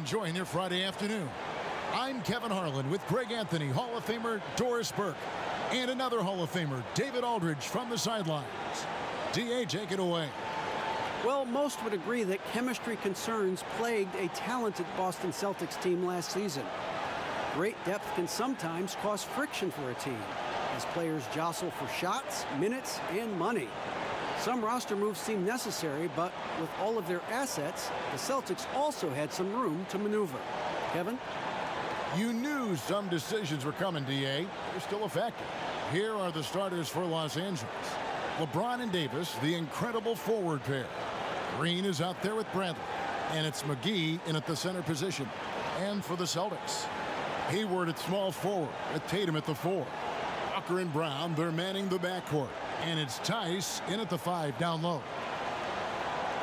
enjoying your Friday afternoon. I'm Kevin Harlan with Greg Anthony, Hall of Famer Doris Burke, and another Hall of Famer, David Aldridge, from the sidelines. D.A., take it away. Well, most would agree that chemistry concerns plagued a talented Boston Celtics team last season. Great depth can sometimes cause friction for a team, as players jostle for shots, minutes, and money. Some roster moves seem necessary, but with all of their assets, the Celtics also had some room to maneuver. Kevin? You knew some decisions were coming, D.A. They're still a factor. Here are the starters for Los Angeles. LeBron and Davis, the incredible forward pair. Green is out there with Bradley, and it's McGee in at the center position. And for the Celtics, Hayward at small forward, with Tatum at the 4. Walker and Brown, they're manning the backcourt. And it's Tice in at the 5 down low.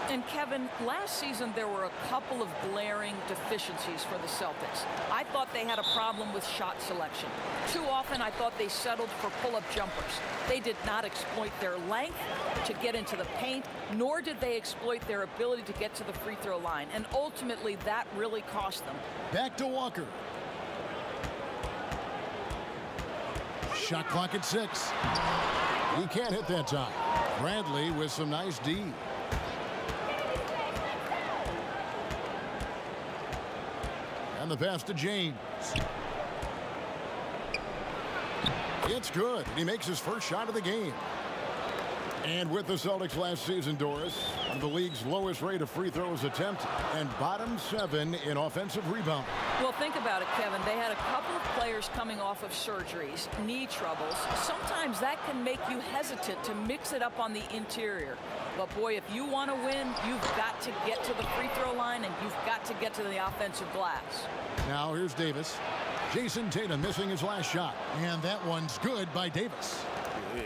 And Kevin, last season there were a couple of glaring deficiencies for the Celtics. I thought they had a problem with shot selection. Too often I thought they settled for pull-up jumpers. They did not exploit their length to get into the paint, nor did they exploit their ability to get to the free throw line. And ultimately that really cost them. Back to Walker. Shot clock at 6. He can't hit that time. Bradley with some nice D. And the pass to James. It's good. He makes his first shot of the game. And with the Celtics last season, Doris, the league's lowest rate of free throws attempted and bottom 7 in offensive rebound. Well, think about it, Kevin. They had a couple of players coming off of surgeries, knee troubles. Sometimes that can make you hesitant to mix it up on the interior. But, boy, if you want to win, you've got to get to the free throw line and you've got to get to the offensive glass. Now here's Davis. Jason Tatum missing his last shot. And that one's good by Davis.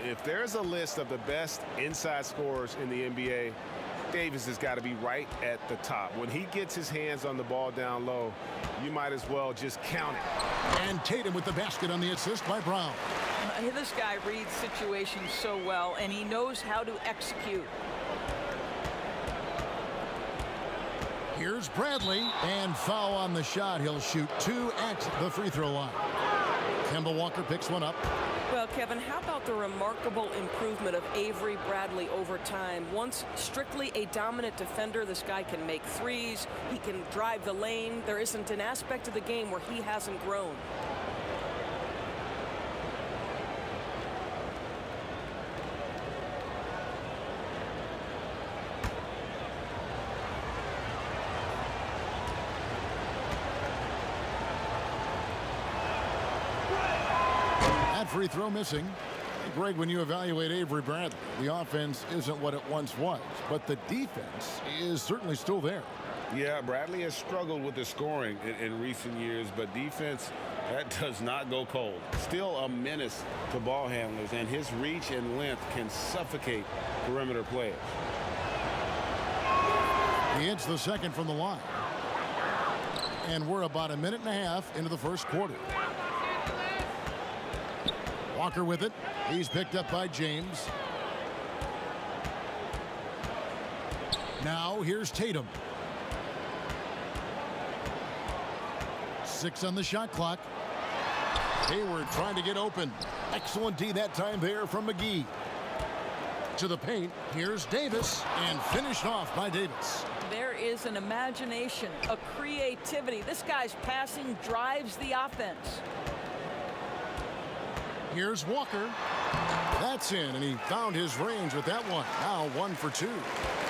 If there's a list of the best inside scorers in the NBA, Davis has got to be right at the top. When he gets his hands on the ball down low, you might as well just count it. And Tatum with the basket on the assist by Brown. This guy reads situations so well, and he knows how to execute. Here's Bradley, and foul on the shot. He'll shoot 2 at the free throw line. Kemba Walker picks one up. Well, Kevin, how about the remarkable improvement of Avery Bradley over time? Once strictly a dominant defender, this guy can make threes. He can drive the lane. There isn't an aspect of the game where he hasn't grown. Free throw missing. Greg, when you evaluate Avery Bradley, the offense isn't what it once was, but the defense is certainly still there. Yeah, Bradley has struggled with the scoring in recent years, but defense, that does not go cold. Still a menace to ball handlers, and his reach and length can suffocate perimeter players. He hits the second from the line. And we're about a minute and a half into the first quarter. Walker with it. He's picked up by James. Now here's Tatum. 6 on the shot clock. Hayward trying to get open. Excellent D that time there from McGee. To the paint. Here's Davis, and finished off by Davis. There is an imagination, a creativity. This guy's passing drives the offense. Here's Walker. That's in, and he found his range with that one. Now 1 for 2.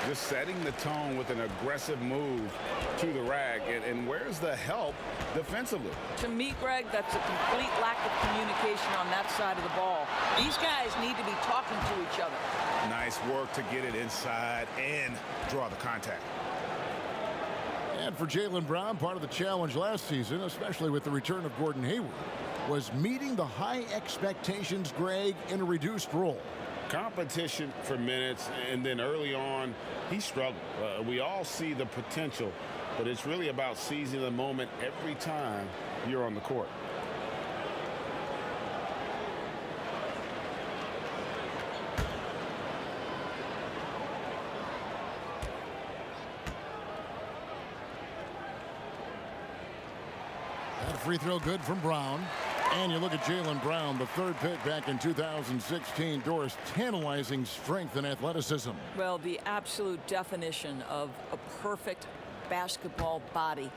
Just setting the tone with an aggressive move to the rack. And where's the help defensively? To me, Greg, that's a complete lack of communication on that side of the ball. These guys need to be talking to each other. Nice work to get it inside and draw the contact. And for Jalen Brown, part of the challenge last season, especially with the return of Gordon Hayward, was meeting the high expectations, Greg, in a reduced role. Competition for minutes, and then early on, he struggled. We all see the potential, but it's really about seizing the moment every time you're on the court. That free throw good from Brown. And you look at Jalen Brown, the third pick back in 2016. Doris, tantalizing strength and athleticism. Well, the absolute definition of a perfect basketball body.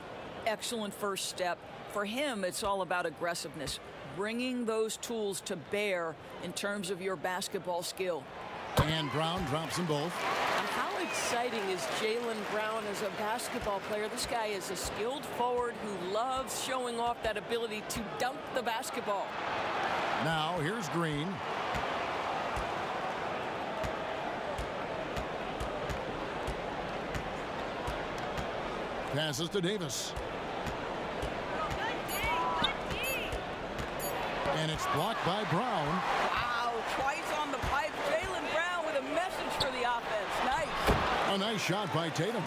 Excellent first step. For him, it's all about aggressiveness, bringing those tools to bear in terms of your basketball skill. And Brown drops them both. How exciting is Jalen Brown as a basketball player? This guy is a skilled forward who loves showing off that ability to dunk the basketball. Now here's Green. Passes to Davis. And it's blocked by Brown. Wow, twice on the pipe. Jalen Brown with a message for the offense. Nice. A nice shot by Tatum.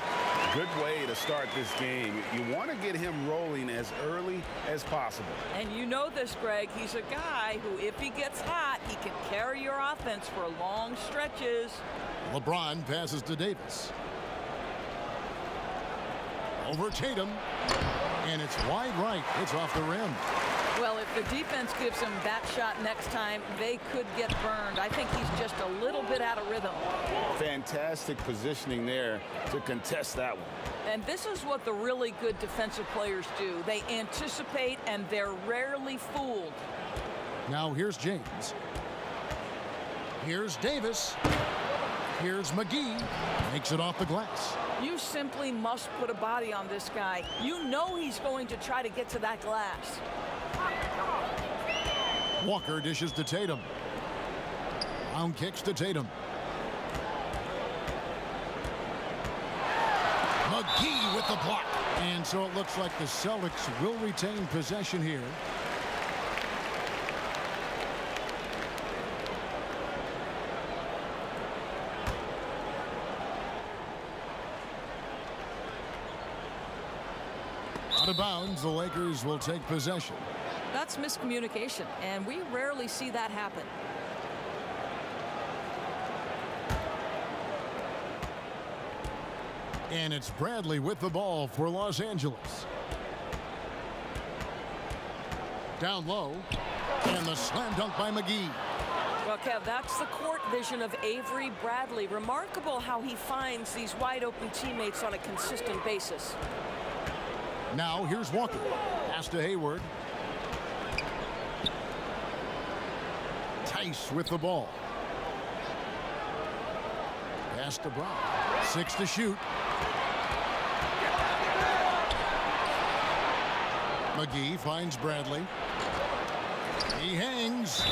Good way to start this game. You want to get him rolling as early as possible. And you know this, Greg. He's a guy who, if he gets hot, he can carry your offense for long stretches. LeBron passes to Davis. Over Tatum. And it's wide right. It's off the rim. Well, if the defense gives him that shot next time, they could get burned. I think he's just a little bit out of rhythm. Fantastic positioning there to contest that one. And this is what the really good defensive players do. They anticipate, and they're rarely fooled. Now here's James. Here's Davis. Here's McGee. Makes it off the glass. You simply must put a body on this guy. You know he's going to try to get to that glass. Walker dishes to Tatum. Brown kicks to Tatum. McGee with the block. And so it looks like the Celtics will retain possession here. Out of bounds, the Lakers will take possession. That's miscommunication, and we rarely see that happen. And it's Bradley with the ball for Los Angeles. Down low. And the slam dunk by McGee. Well, Kev, that's the court vision of Avery Bradley. Remarkable how he finds these wide open teammates on a consistent basis. Now here's Walker. Pass to Hayward. Tice with the ball. Pass to Brown. 6 to shoot. McGee finds Bradley. He hangs.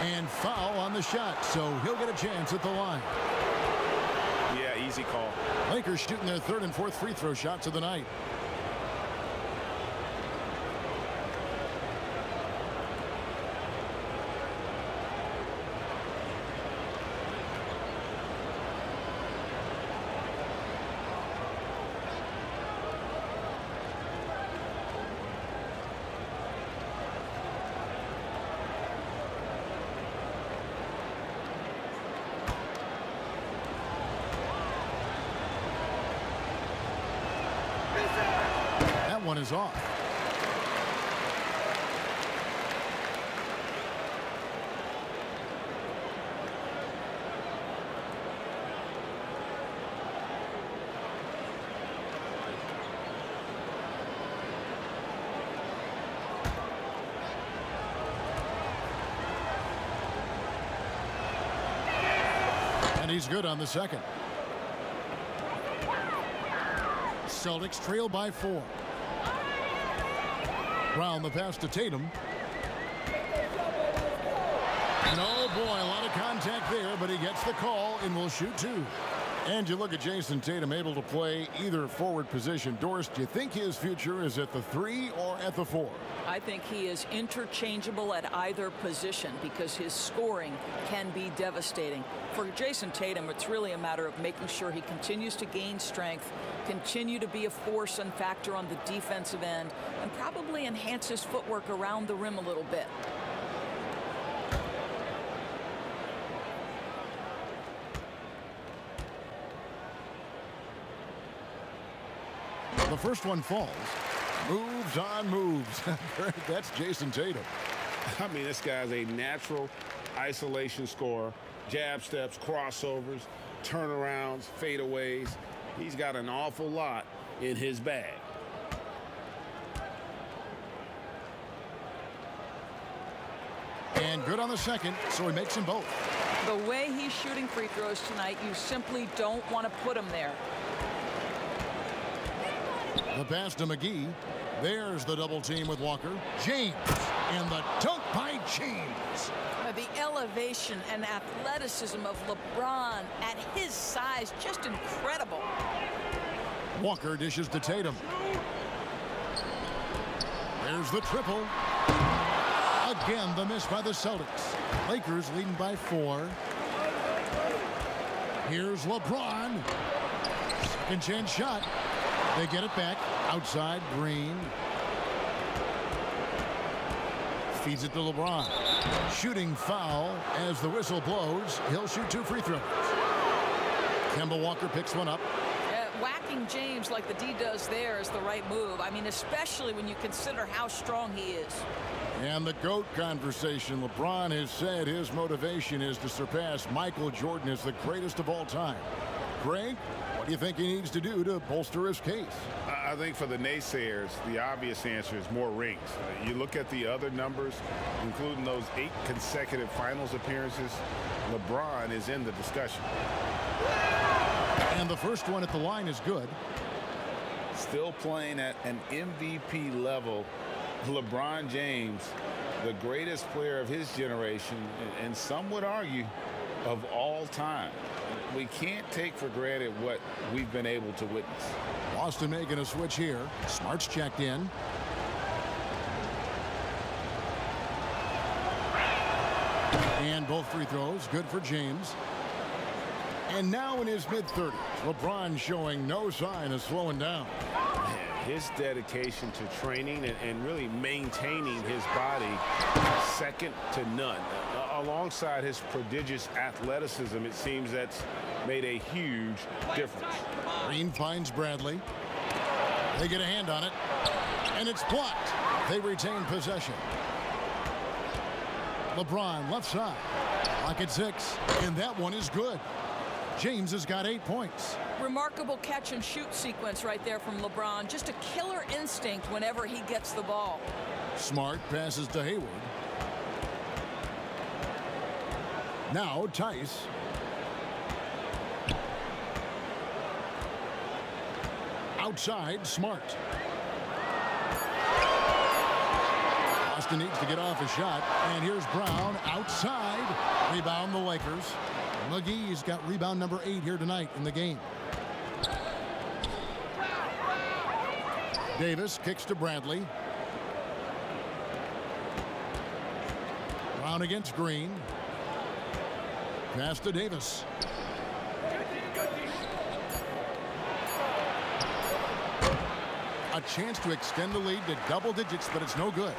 And foul on the shot, so he'll get a chance at the line. Yeah, easy call. Lakers shooting their third and fourth free throw shots of the night. One is off. And he's good on the second. Celtics trail by 4. Brown the pass to Tatum. And oh boy, a lot of contact there, but he gets the call and will shoot 2. And you look at Jason Tatum able to play either forward position. Doris, do you think his future is at the 3 or at the 4? I think he is interchangeable at either position because his scoring can be devastating. For Jason Tatum, it's really a matter of making sure he continues to gain strength, continue to be a force and factor on the defensive end, and probably enhance his footwork around the rim a little bit. The first one falls. Moves on moves. That's Jason Tatum. I mean, this guy's a natural isolation scorer. Jab steps, crossovers, turnarounds, fadeaways. He's got an awful lot in his bag. And good on the second, so he makes them both. The way he's shooting free throws tonight, you simply don't want to put him there. The pass to McGee. There's the double team with Walker. James. And the dunk by James. The elevation and athleticism of LeBron at his size, just incredible. Walker dishes to Tatum. There's the triple. Again, the miss by the Celtics. Lakers leading by 4. Here's LeBron. Second chance shot. They get it back. Outside, Green. Feeds it to LeBron. Shooting foul as the whistle blows. He'll shoot 2 free throws. Kemba Walker picks one up. Whacking James like the D does there is the right move. I mean, especially when you consider how strong he is. And the GOAT conversation. LeBron has said his motivation is to surpass Michael Jordan as the greatest of all time. Greg, what do you think he needs to do to bolster his case? I think for the naysayers, the obvious answer is more rings. You look at the other numbers, including those 8 consecutive finals appearances, LeBron is in the discussion. And the first one at the line is good. Still playing at an MVP level, LeBron James, the greatest player of his generation, and some would argue of all time. We can't take for granted what we've been able to witness. Boston making a switch here. Smart's checked in. And both free throws good for James. And now in his mid-30s, LeBron showing no sign of slowing down. His dedication to training and really maintaining his body, second to none. Alongside his prodigious athleticism, it seems that's made a huge difference. Green finds Bradley. They get a hand on it, and it's blocked. They retain possession. LeBron left side. Clock at 6, and that one is good. James has got 8 points. Remarkable catch and shoot sequence right there from LeBron. Just a killer instinct whenever he gets the ball. Smart passes to Hayward. Now Tice. Outside, Smart. Boston needs to get off a shot. And here's Brown outside. Rebound the Lakers. McGee's got rebound number 8 here tonight in the game. Davis kicks to Bradley. Brown against Green. Pass to Davis. A chance to extend the lead to double digits, but it's no good.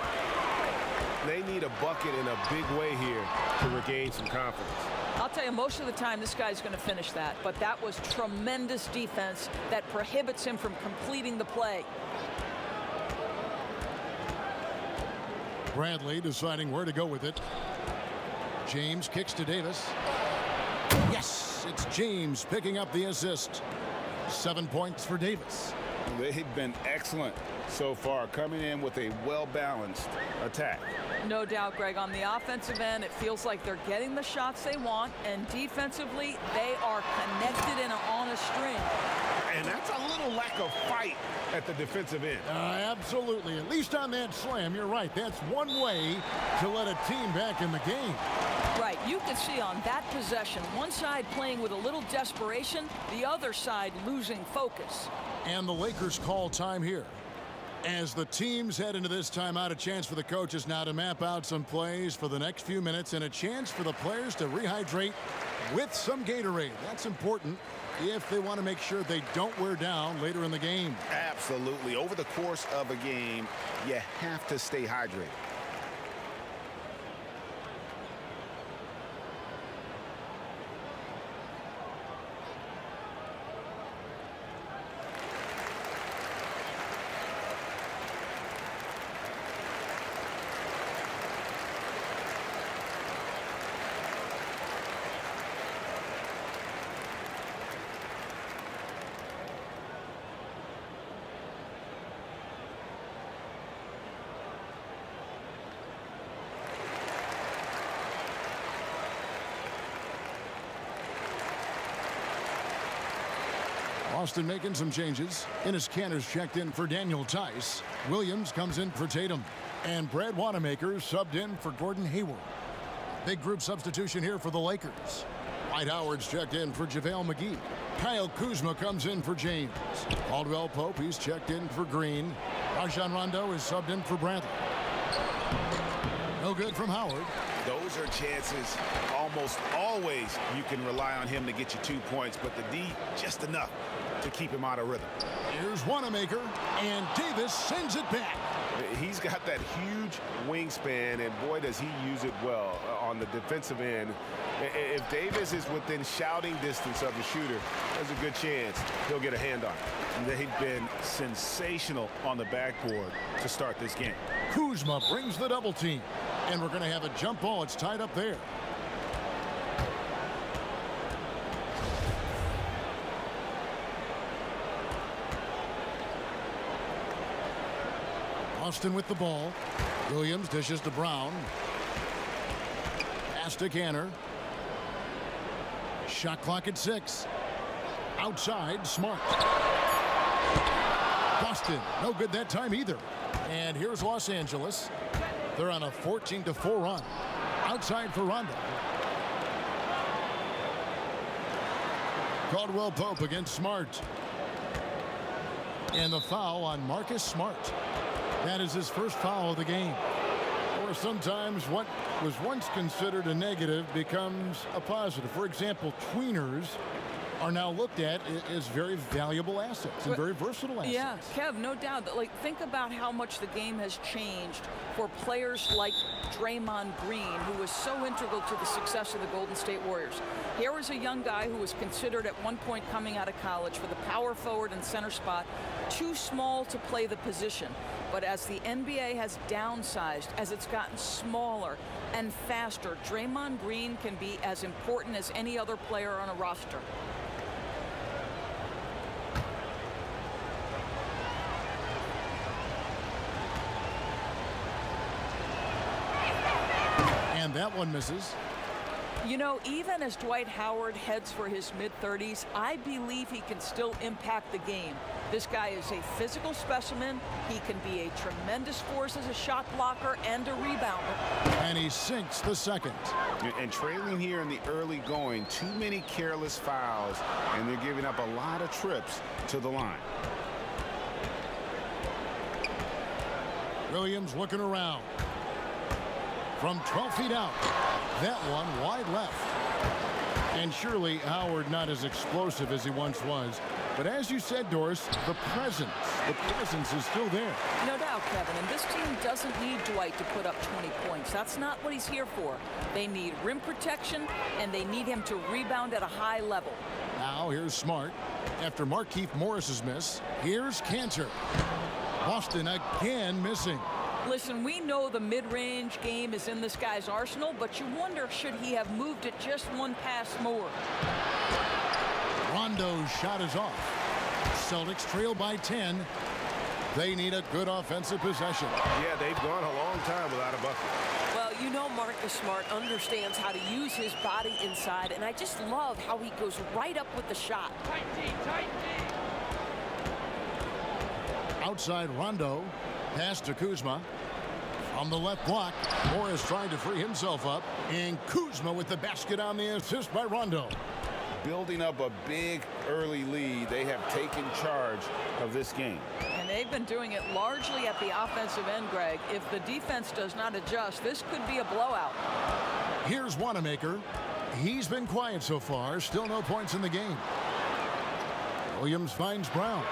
They need a bucket in a big way here to regain some confidence. I'll tell you, most of the time this guy's going to finish that, but that was tremendous defense that prohibits him from completing the play. Bradley deciding where to go with it. James kicks to Davis. Yes, it's James picking up the assist. 7 points for Davis. They've been excellent so far, coming in with a well-balanced attack. No doubt, Greg. On the offensive end, it feels like they're getting the shots they want, and defensively, they are connected and on a string. And that's a little lack of fight at the defensive end. Absolutely. At least on that slam, you're right. That's one way to let a team back in the game. Right. You can see on that possession, one side playing with a little desperation, the other side losing focus. And the Lakers call time here. As the teams head into this timeout, a chance for the coaches now to map out some plays for the next few minutes and a chance for the players to rehydrate with some Gatorade. That's important if they want to make sure they don't wear down later in the game. Absolutely. Over the course of a game, you have to stay hydrated. Boston making some changes. Enes Kanter's checked in for Daniel Tice. Williams comes in for Tatum. And Brad Wanamaker subbed in for Gordon Hayward. Big group substitution here for the Lakers. Dwight Howard's checked in for JaVale McGee. Kyle Kuzma comes in for James. Caldwell Pope, he's checked in for Green. Rajon Rondo is subbed in for Bradley. No good from Howard. Those are chances almost always you can rely on him to get you 2 points, but the D just enough to keep him out of rhythm. Here's Wanamaker, and Davis sends it back. He's got that huge wingspan, and boy, does he use it well on the defensive end. If Davis is within shouting distance of the shooter, there's a good chance he'll get a hand on it. They've been sensational on the backboard to start this game. Kuzma brings the double team, and we're going to have a jump ball. It's tied up there. Boston with the ball. Williams dishes to Brown. Pass to Kanter. Shot clock at 6. Outside, Smart. Boston, no good that time either. And here's Los Angeles. They're on a 14-4 run. Outside for Rondo. Caldwell Pope against Smart. And the foul on Marcus Smart. That is his first foul of the game. Or sometimes what was once considered a negative becomes a positive. For example, tweeners are now looked at as very valuable assets and very versatile assets. Yeah, Kev, no doubt. Like, think about how much the game has changed for players like Draymond Green, who was so integral to the success of the Golden State Warriors. Here was a young guy who was considered at one point coming out of college for the power forward and center spot, too small to play the position. But as the NBA has downsized, as it's gotten smaller and faster, Draymond Green can be as important as any other player on a roster. And that one misses. You know, even as Dwight Howard heads for his mid-30s, I believe he can still impact the game. This guy is a physical specimen. He can be a tremendous force as a shot blocker and a rebounder. And he sinks the second. And trailing here in the early going, too many careless fouls, and they're giving up a lot of trips to the line. Williams looking around. From 12 feet out. That one wide left. And surely Howard not as explosive as he once was. But as you said, Doris, the presence is still there. No doubt, Kevin. And this team doesn't need Dwight to put up 20 points. That's not what he's here for. They need rim protection, and they need him to rebound at a high level. Now here's Smart. After Markieff Morris's miss, here's Kanter. Boston again missing. Listen, we know the mid-range game is in this guy's arsenal, but you wonder, should he have moved it just one pass more? Rondo's shot is off. Celtics trail by 10. They need a good offensive possession. Yeah, they've gone a long time without a bucket. Well, you know Marcus Smart understands how to use his body inside, and I just love how he goes right up with the shot. Outside Rondo. Pass to Kuzma. From the left block, Morris trying to free himself up. And Kuzma with the basket on the assist by Rondo. Building up a big early lead, they have taken charge of this game. And they've been doing it largely at the offensive end, Greg. If the defense does not adjust, this could be a blowout. Here's Wanamaker. He's been quiet so far. Still no points in the game. Williams finds Brown.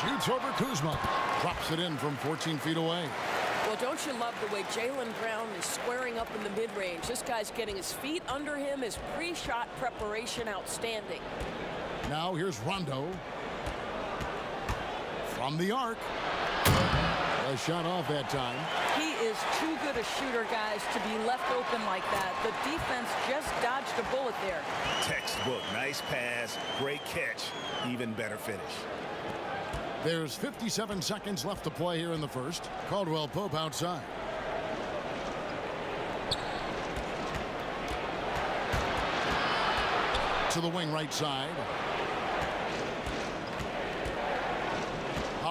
Shoots over Kuzma. Drops it in from 14 feet away. Well, don't you love the way Jalen Brown is squaring up in the mid-range? This guy's getting his feet under him. His pre-shot preparation outstanding. Now here's Rondo. From the arc. A shot off that time. He is too good a shooter, guys, to be left open like that. The defense just dodged a bullet there. Textbook, nice pass, great catch, even better finish. There's 57 seconds left to play here in the first. Caldwell Pope outside. To the wing right side.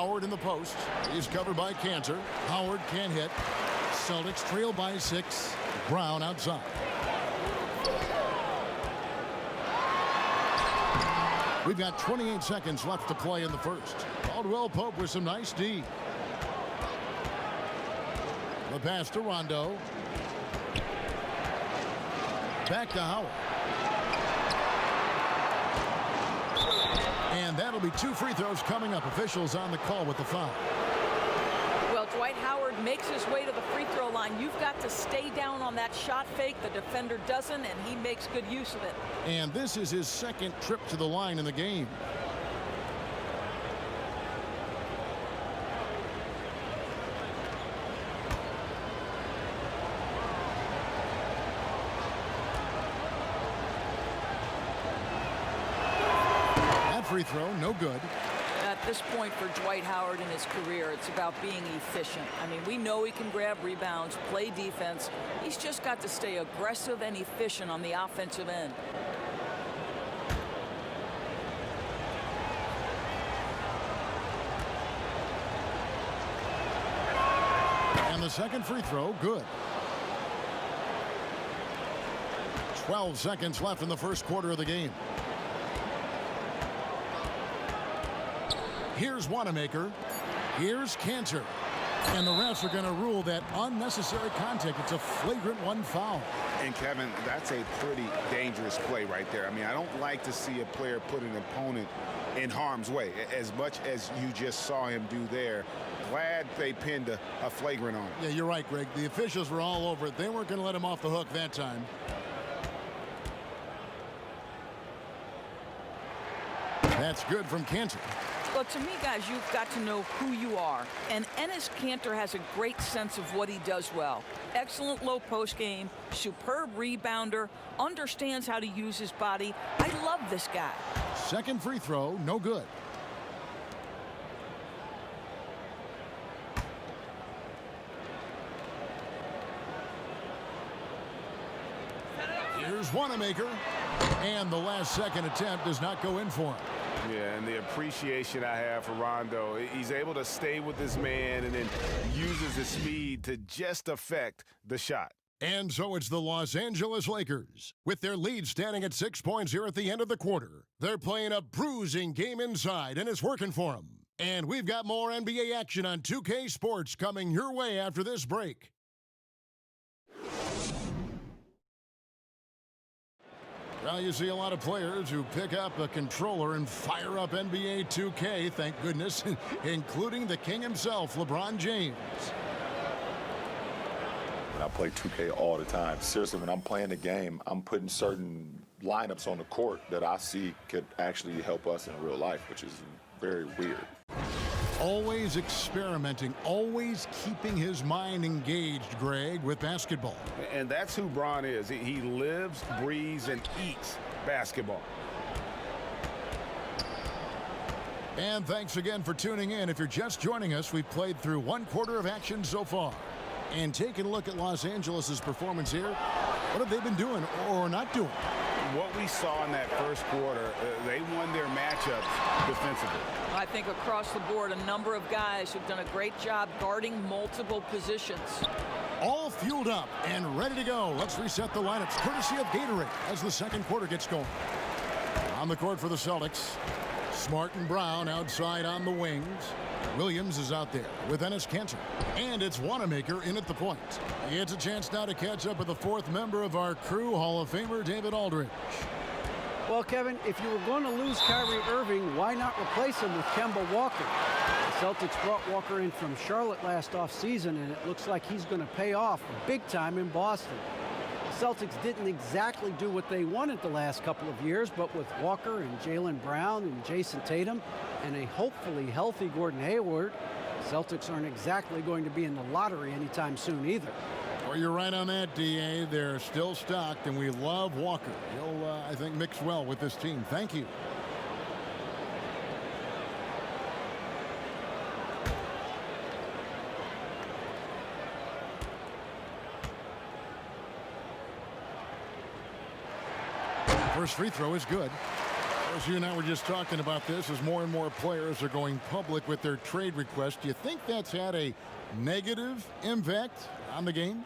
Howard in the post. He's covered by Cantor. Howard can't hit. Celtics trail by 6. Brown outside. We've got 28 seconds left to play in the first. Caldwell Pope with some nice D. The pass to Rondo. Back to Howard. And that'll be 2 free throws coming up. Officials on the call with the foul. Well, Dwight Howard makes his way to the free throw line. You've got to stay down on that shot fake. The defender doesn't, and he makes good use of it. And this is his second trip to the line in the game. That free throw, no good. At this point for Dwight Howard in his career, it's about being efficient. I mean, we know he can grab rebounds, play defense. He's just got to stay aggressive and efficient on the offensive end. And the second free throw, good. 12 seconds left in the first quarter of the game. Here's Wanamaker. Here's Cantor. And the refs are going to rule that unnecessary contact. It's a flagrant 1 foul. And Kevin, that's a pretty dangerous play right there. I mean, I don't like to see a player put an opponent in harm's way as much as you just saw him do there. Glad they pinned a flagrant on him. Yeah, you're right, Greg. The officials were all over it. They weren't going to let him off the hook that time. That's good from Cantor. Well, to me, guys, you've got to know who you are. And Enes Kanter has a great sense of what he does well. Excellent low post game, superb rebounder, understands how to use his body. I love this guy. Second free throw, no good. Here's Wanamaker. And the last second attempt does not go in for him. Yeah, and the appreciation I have for Rondo, he's able to stay with this man and then uses his speed to just affect the shot. And so it's the Los Angeles Lakers. With their lead standing at 6 points here at the end of the quarter. They're playing a bruising game inside, and it's working for them. And we've got more NBA action on 2K Sports coming your way after this break. Well, you see a lot of players who pick up a controller and fire up NBA 2K, thank goodness, including the king himself, LeBron James. I play 2K all the time. Seriously, when I'm playing the game, I'm putting certain lineups on the court that I see could actually help us in real life, which is very weird. Always experimenting, always keeping his mind engaged, Greg, with basketball. And that's who Bron is. He lives, breathes, and eats basketball. And thanks again for tuning in. If you're just joining us, we've played through 1 quarter of action so far. And taking a look at Los Angeles' performance here, what have they been doing or not doing? What we saw in that first quarter, they won their matchups defensively. I think across the board, a number of guys who've done a great job guarding multiple positions. All fueled up and ready to go. Let's reset the lineups, courtesy of Gatorade, as the second quarter gets going. On the court for the Celtics, Smart and Brown outside on the wings. Williams is out there with Enes Kanter. And it's Wanamaker in at the point. It's a chance now to catch up with the 4th member of our crew, Hall of Famer David Aldridge. Well, Kevin, if you were going to lose Kyrie Irving, why not replace him with Kemba Walker? The Celtics brought Walker in from Charlotte last offseason, and it looks like he's going to pay off big time in Boston. The Celtics didn't exactly do what they wanted the last couple of years, but with Walker and Jalen Brown and Jason Tatum and a hopefully healthy Gordon Hayward, the Celtics aren't exactly going to be in the lottery anytime soon either. Well, you're right on that, D.A. They're still stocked, and we love Walker. He'll, I think, mix well with this team. Thank you. First free throw is good. As you and I were just talking about this, as more and more players are going public with their trade requests, do you think that's had a negative impact on the game?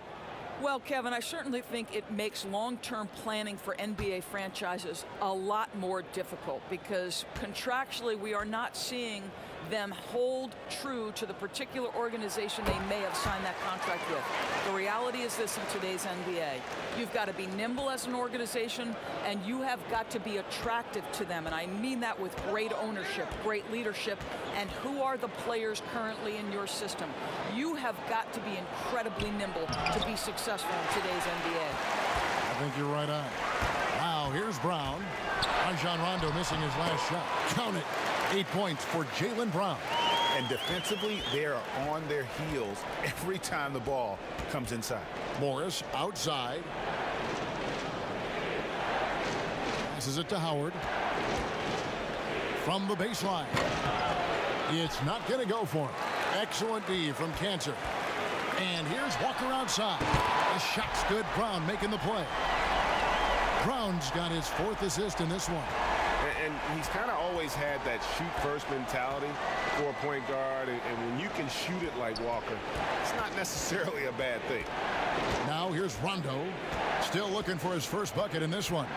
Well, Kevin, I certainly think it makes long-term planning for NBA franchises a lot more difficult because contractually we are not seeing them hold true to the particular organization they may have signed that contract with. The reality is this in today's NBA. You've got to be nimble as an organization, and you have got to be attractive to them. And I mean that with great ownership, great leadership, and who are the players currently in your system. You have got to be incredibly nimble to be successful in today's NBA. I think you're right on. Now, here's Brown. Rajon Rondo missing his last shot. Count it. 8 points for Jalen Brown. And defensively, they are on their heels every time the ball comes inside. Morris outside. Passes it to Howard. From the baseline. It's not going to go for him. Excellent D from Cancer. And here's Walker outside. The shot's good. Brown making the play. Brown's got his 4th assist in this one. And he's kind of always had that shoot-first mentality for a point guard. And when you can shoot it like Walker, it's not necessarily a bad thing. Now here's Rondo. Still looking for his first bucket in this one.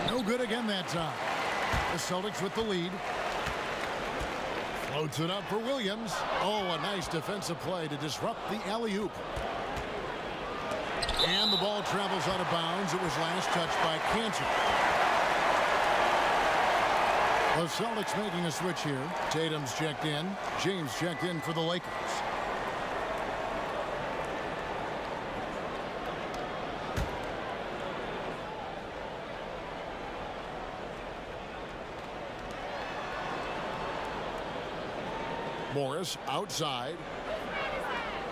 No good again that time. The Celtics with the lead. Floats it up for Williams. Oh, a nice defensive play to disrupt the alley-oop. And the ball travels out of bounds. It was last touched by Cancer. The Celtics making a switch here. Tatum's checked in. James checked in for the Lakers. Morris outside.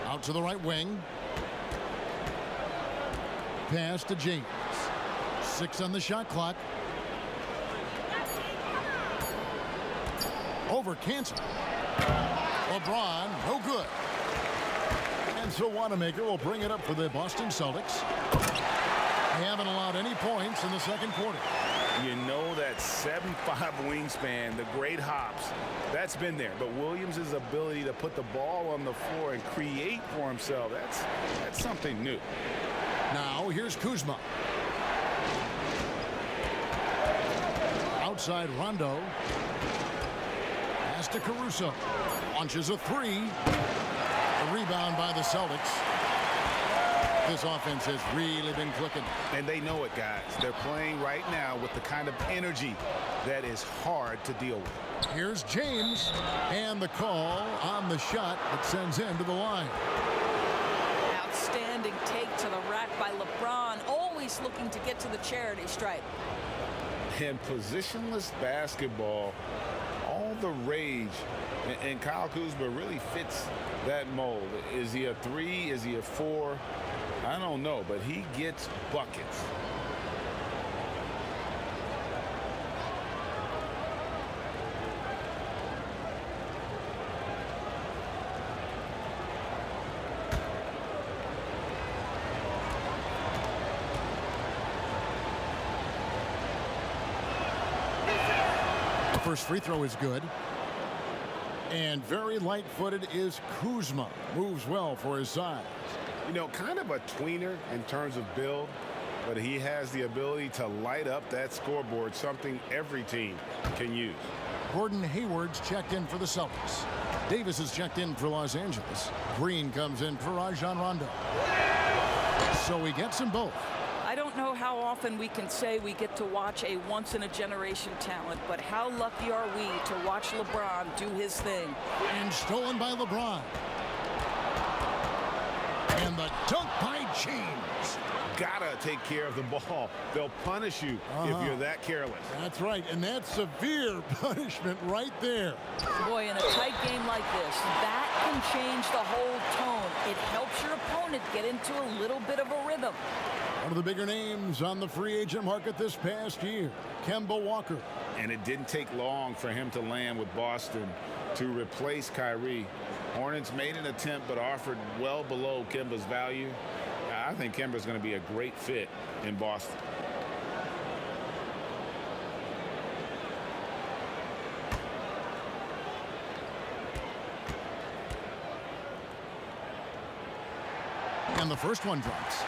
Out to the right wing. Pass to James. 6 on the shot clock. Over Cancer. LeBron, no good. And so Wanamaker will bring it up for the Boston Celtics. They haven't allowed any points in the second quarter. You know that 7'5" wingspan, the great hops, that's been there. But Williams' ability to put the ball on the floor and create for himself, that's something new. Now here's Kuzma. Outside Rondo. Pass to Caruso. Launches a 3. A rebound by the Celtics. This offense has really been clicking. And they know it, guys. They're playing right now with the kind of energy that is hard to deal with. Here's James. And the call on the shot that sends him to the line. Outstanding take to the rack by LeBron, always looking to get to the charity stripe. And positionless basketball, all the rage, and Kyle Kuzma really fits that mold. Is he a 3? Is he a 4? I don't know, but he gets buckets. First free throw is good. And very light-footed is Kuzma. Moves well for his size. You know, kind of a tweener in terms of build, but he has the ability to light up that scoreboard, something every team can use. Gordon Hayward's checked in for the Celtics. Davis is checked in for Los Angeles. Green comes in for Rajon Rondo. So we get them both. I don't know how often we can say we get to watch a once-in-a-generation talent, but how lucky are we to watch LeBron do his thing. And stolen by LeBron. And the dunk by James. Gotta take care of the ball. They'll punish you if you're that careless. That's right, and that's severe punishment right there. Boy, in a tight game like this, that can change the whole tone. It helps your opponent get into a little bit of a rhythm. One of the bigger names on the free agent market this past year, Kemba Walker. And it didn't take long for him to land with Boston to replace Kyrie. Hornets made an attempt but offered well below Kemba's value. I I think Kemba's going to be a great fit in Boston. And the first one drops.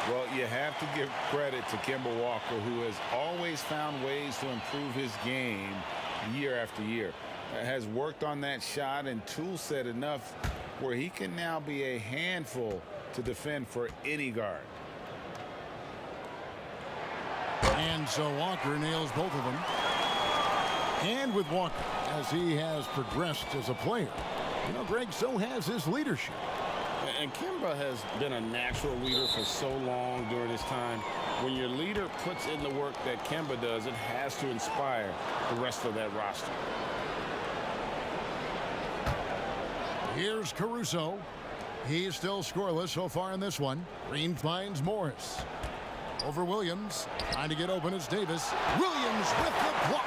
Well, you have to give credit to Kemba Walker, who has always found ways to improve his game year after year. Has worked on that shot and tool set enough where he can now be a handful to defend for any guard. And so Walker nails both of them. And with Walker, as he has progressed as a player, you know, Greg, so has his leadership. And Kemba has been a natural leader for so long during his time. When your leader puts in the work that Kemba does, it has to inspire the rest of that roster. Here's Caruso. He's still scoreless so far in this one. Green finds Morris. Over Williams. Trying to get open is Davis. Williams with the block.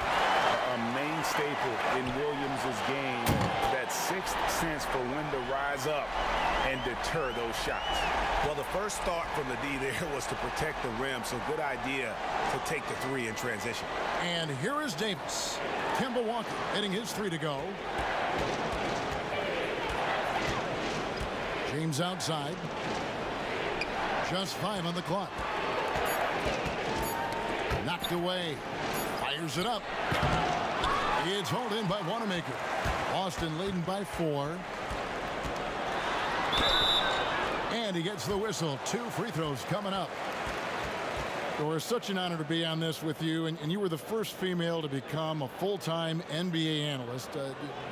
A main staple in Williams' game, that sixth sense for when to rise up and deter those shots. Well, the first thought from the D there was to protect the rim, so good idea to take the three in transition. And here is Davis. Kemba Walker hitting his three to go. James outside. Just 5 on the clock. Knocked away. Fires it up. It's hauled in by Wanamaker. Boston leading by 4. And he gets the whistle. 2 free throws coming up. So it's such an honor to be on this with you. And you were the first female to become a full-time NBA analyst.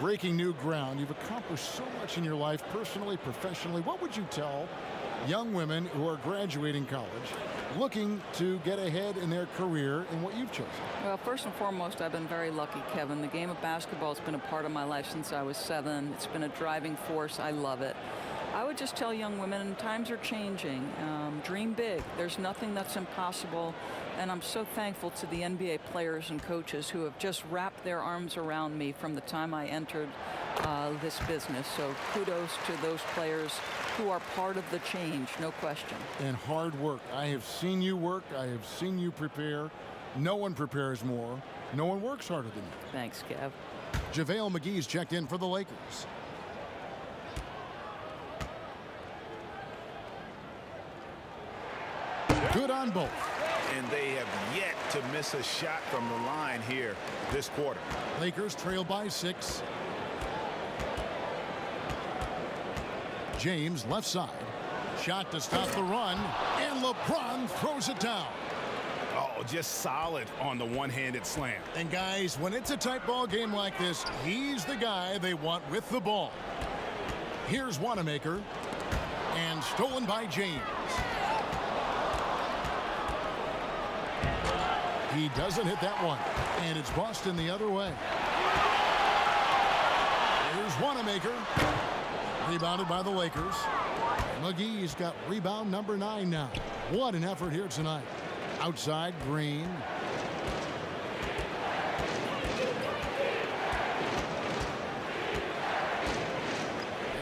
Breaking new ground. You've accomplished so much in your life, personally, professionally. What would you tell young women who are graduating college, looking to get ahead in their career in what you've chosen? Well, first and foremost, I've been very lucky, Kevin. The game of basketball has been a part of my life since I was 7. It's been a driving force. I love it. I would just tell young women, times are changing. Dream big. There's nothing that's impossible. And I'm so thankful to the NBA players and coaches who have just wrapped their arms around me from the time I entered this business. So kudos to those players who are part of the change, no question. And hard work. I have seen you work. I have seen you prepare. No one prepares more. No one works harder than you. Thanks, Kev. JaVale McGee's checked in for the Lakers. Good on both. And they have yet to miss a shot from the line here this quarter. Lakers trail by 6. James left side. Shot to stop the run. And LeBron throws it down. Oh, just solid on the one-handed slam. And guys, when it's a tight ball game like this, he's the guy they want with the ball. Here's Wanamaker. And stolen by James. He doesn't hit that one. And it's Boston the other way. Here's Wanamaker. Rebounded by the Lakers. McGee's got rebound number 9 now. What an effort here tonight. Outside, Green.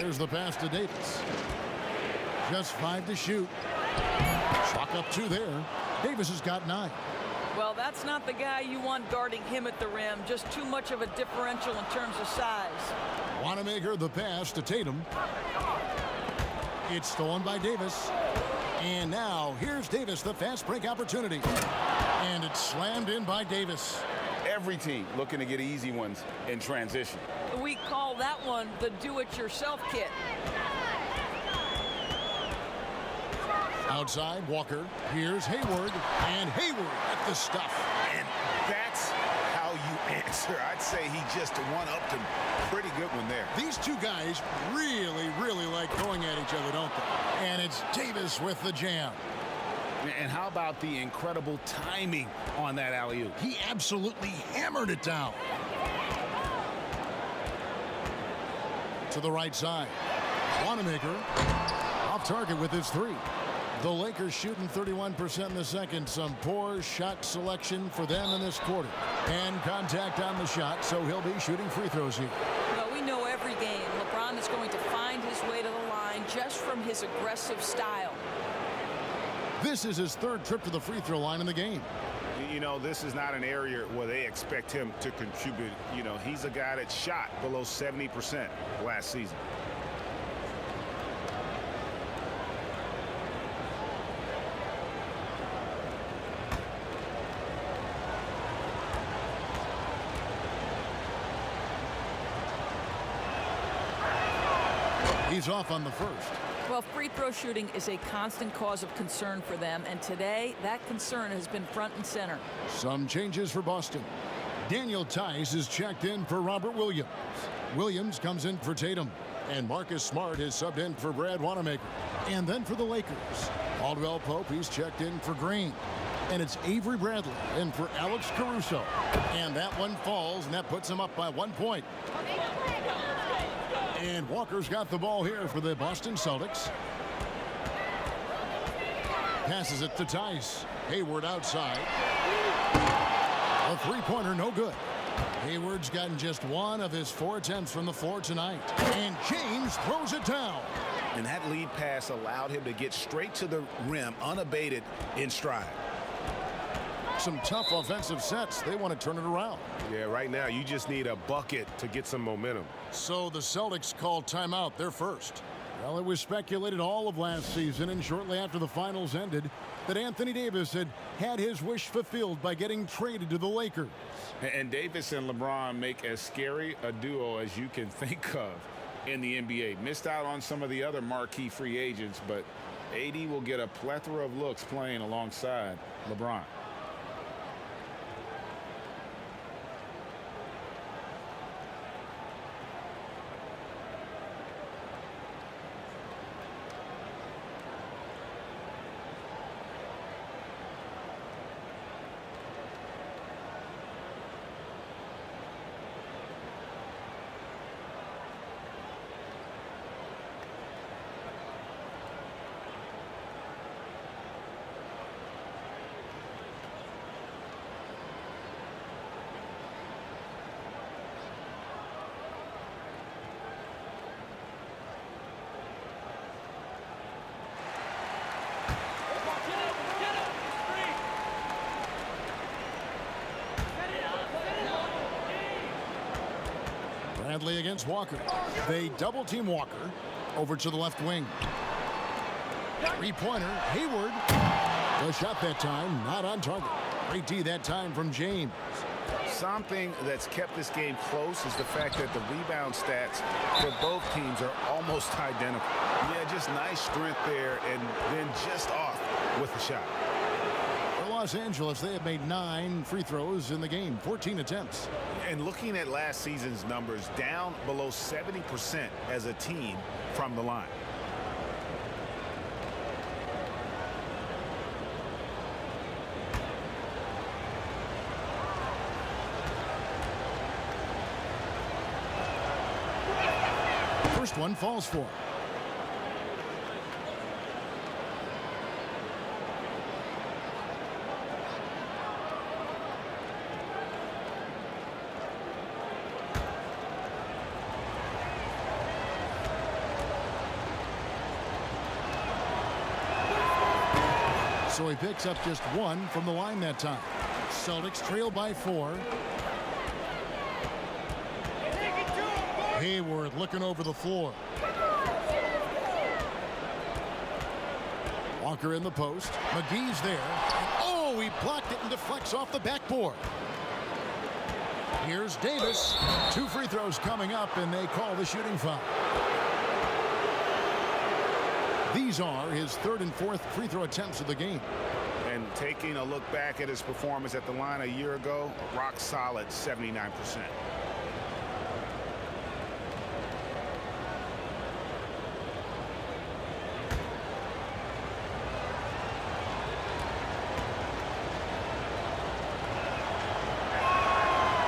There's the pass to Davis. Just 5 to shoot. Chalk up 2 there. Davis has got 9. Well, that's not the guy you want guarding him at the rim. Just too much of a differential in terms of size. Wanamaker the pass to Tatum. It's stolen by Davis. And now here's Davis, the fast break opportunity. And it's slammed in by Davis. Every team looking to get easy ones in transition. We call that one the do-it-yourself kit. Outside, Walker. Here's Hayward. And Hayward at the stuff. And that's how you answer. I'd say he just one-upped him. Pretty good one there. These two guys really, really like going at each other, don't they? And it's Davis with the jam. And how about the incredible timing on that alley-oop? He absolutely hammered it down. To the right side. Wanamaker off target with his 3. The Lakers shooting 31% in the second. Some poor shot selection for them in this quarter. And contact on the shot, so he'll be shooting free throws here. Well, we know every game LeBron is going to find his way to the line just from his aggressive style. This is his third trip to the free throw line in the game. You know, this is not an area where they expect him to contribute. You know, he's a guy that shot below 70% last season. He's off on the first. Well, free throw shooting is a constant cause of concern for them, and today that concern has been front and center. Some changes for Boston. Daniel Tice is checked in for Robert Williams. Williams comes in for Tatum. And Marcus Smart is subbed in for Brad Wanamaker. And then for the Lakers, Caldwell Pope, he's checked in for Green. And it's Avery Bradley in for Alex Caruso. And that one falls, and that puts him up by 1 point. And Walker's got the ball here for the Boston Celtics. Passes it to Tice. Hayward outside. A three-pointer, no good. Hayward's gotten just one of his 4 attempts from the floor tonight. And James throws it down. And that lead pass allowed him to get straight to the rim unabated in stride. Some tough offensive sets. They want to turn it around. Yeah, right now you just need a bucket to get some momentum. So the Celtics called timeout, their first. Well, it was speculated all of last season and shortly after the finals ended that Anthony Davis had his wish fulfilled by getting traded to the Lakers. And Davis and LeBron make as scary a duo as you can think of in the NBA. Missed out on some of the other marquee free agents, but AD will get a plethora of looks playing alongside LeBron. Bradley against Walker. They double team Walker over to the left wing. Three-pointer, Hayward. The shot that time, not on target. Great D that time from James. Something that's kept this game close is the fact that the rebound stats for both teams are almost identical. Yeah, just nice strength there and then just off with the shot. For Los Angeles, they have made 9 free throws in the game, 14 attempts. And looking at last season's numbers, down below 70% as a team from the line. First one falls for. So he picks up just 1 from the line that time. Celtics trail by 4. Hayward looking over the floor. Walker in the post. McGee's there. Oh, he blocked it and deflects off the backboard. Here's Davis. 2 free throws coming up, and they call the shooting foul. These are his 3rd and 4th free throw attempts of the game. And taking a look back at his performance at the line a year ago, a rock solid 79%.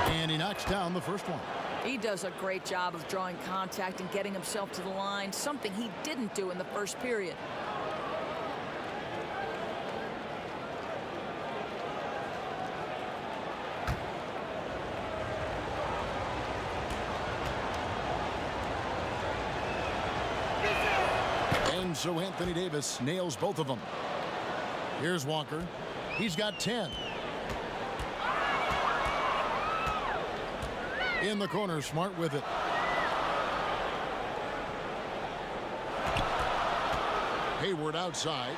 And he knocks down the first one. He does a great job of drawing contact and getting himself to the line, something he didn't do in the first period. And so Anthony Davis nails both of them. Here's Walker. He's got 10. In the corner, Smart with it. Hayward outside.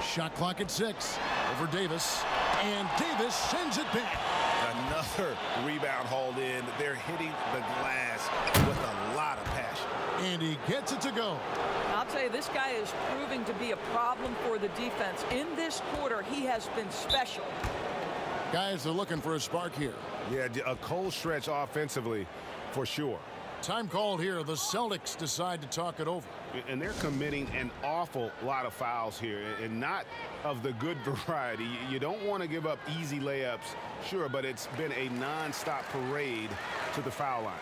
Shot clock at 6. Over Davis. And Davis sends it back. Another rebound hauled in. They're hitting the glass with a lot of passion. And he gets it to go. I'll tell you, this guy is proving to be a problem for the defense. In this quarter, he has been special. Guys are looking for a spark here. Yeah, a cold stretch offensively for sure. Time called here. The Celtics decide to talk it over. And they're committing an awful lot of fouls here, and not of the good variety. You don't want to give up easy layups, sure, but it's been a nonstop parade to the foul line.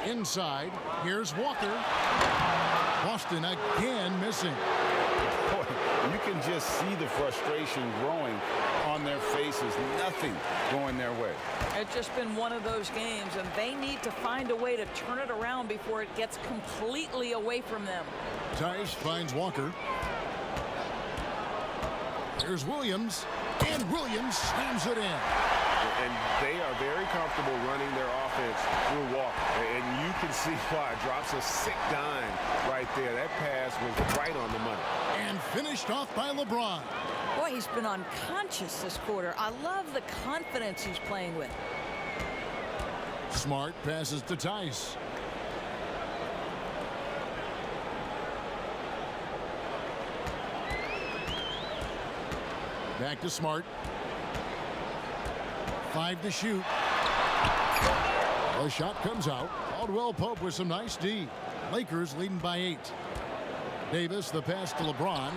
Inside, here's Walker. Boston again missing. Boy, you can just see the frustration growing on their faces. Nothing going their way. It's just been one of those games, and they need to find a way to turn it around before it gets completely away from them. Tice finds Walker. Here's Williams. And Williams slams it in. And they are very comfortable running their offense through Walker. And you can see why. Drops a sick dime right there. That pass was right on the money. And finished off by LeBron. Boy, he's been unconscious this quarter. I love the confidence he's playing with. Smart passes to Tice. Back to Smart. 5 to shoot. The shot comes out. Caldwell Pope with some nice D. Lakers leading by 8. Davis, the pass to LeBron.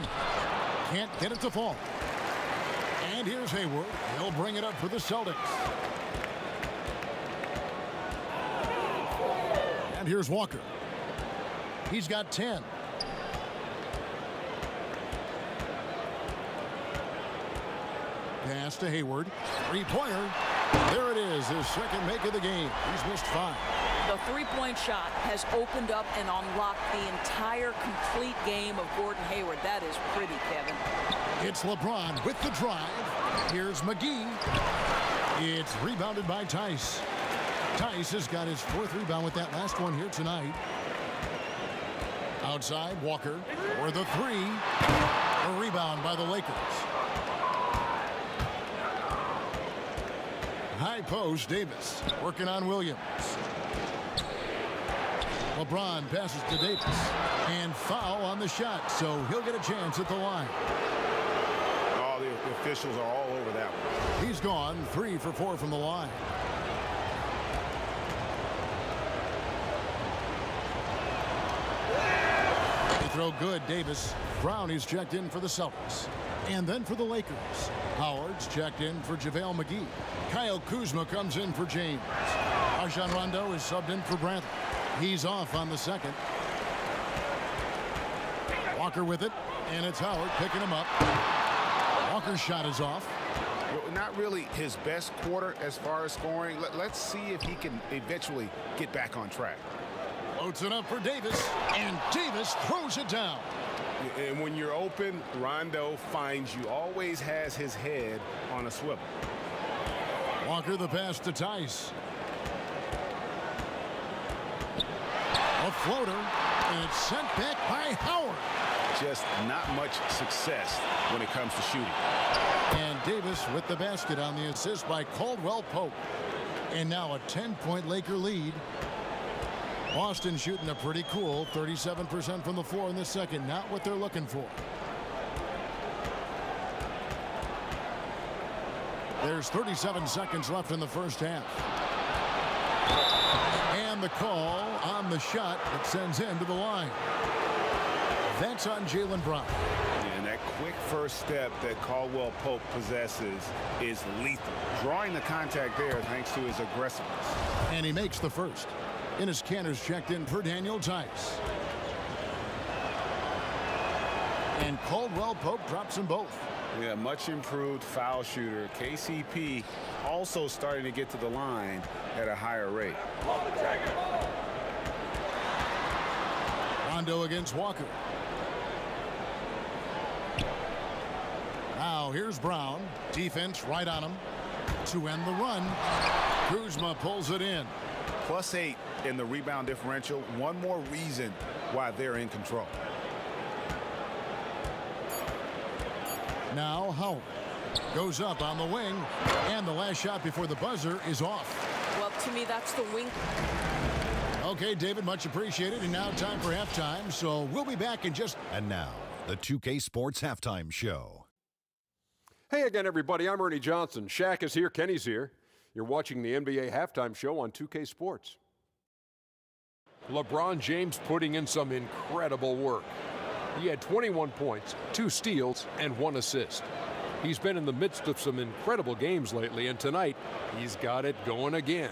Can't get it to fall. And here's Hayward. He'll bring it up for the Celtics. And here's Walker. He's got 10. Pass to Hayward. Three-pointer. There it is, his second make of the game. He's missed 5. The three-point shot has opened up and unlocked the entire complete game of Gordon Hayward. That is pretty, Kevin. It's LeBron with the drive. Here's McGee. It's rebounded by Tice. Tice has got his 4th rebound with that last one here tonight. Outside, Walker for the 3. A rebound by the Lakers. High post, Davis working on Williams. LeBron passes to Davis. And foul on the shot, so he'll get a chance at the line. All the officials are all over that one. He's gone 3 for 4 from the line. They throw good, Davis. Brown is checked in for the Celtics. And then for the Lakers, Howard's checked in for JaVale McGee. Kyle Kuzma comes in for James. Rajon Rondo is subbed in for Bradley. He's off on the second. Walker with it, and it's Howard picking him up. Walker's shot is off. Well, not really his best quarter as far as scoring. Let's see if he can eventually get back on track. Floats it up for Davis, and Davis throws it down. And when you're open, Rondo finds you. Always has his head on a swivel. Walker the pass to Tice. A floater, and it's sent back by Howard. Just not much success when it comes to shooting. And Davis with the basket on the assist by Caldwell Pope. And now a 10-point Laker lead. Boston shooting a pretty cool 37% from the floor in the second. Not what they're looking for. There's 37 seconds left in the first half. And the call on the shot that sends him to the line. That's on Jalen Brown. And that quick first step that Caldwell Pope possesses is lethal. Drawing the contact there thanks to his aggressiveness. And he makes the first. Enes Kanter's checked in for Daniel Tice. And Caldwell Pope drops them both. Yeah, much improved foul shooter. KCP also starting to get to the line at a higher rate. Rondo against Walker. Now here's Brown. Defense right on him to end the run. Kuzma pulls it in. +8 in the rebound differential. One more reason why they're in control. Now Howard goes up on the wing, and the last shot before the buzzer is off. Well, to me, that's the wing. Okay, David, much appreciated. And now time for halftime, so we'll be back in just... And now, the 2K Sports Halftime Show. Hey again, everybody. I'm Ernie Johnson. Shaq is here. Kenny's here. You're watching the NBA Halftime Show on 2K Sports. LeBron James putting in some incredible work. He had 21 points, 2 steals, and 1 assist. He's been in the midst of some incredible games lately, and tonight, he's got it going again.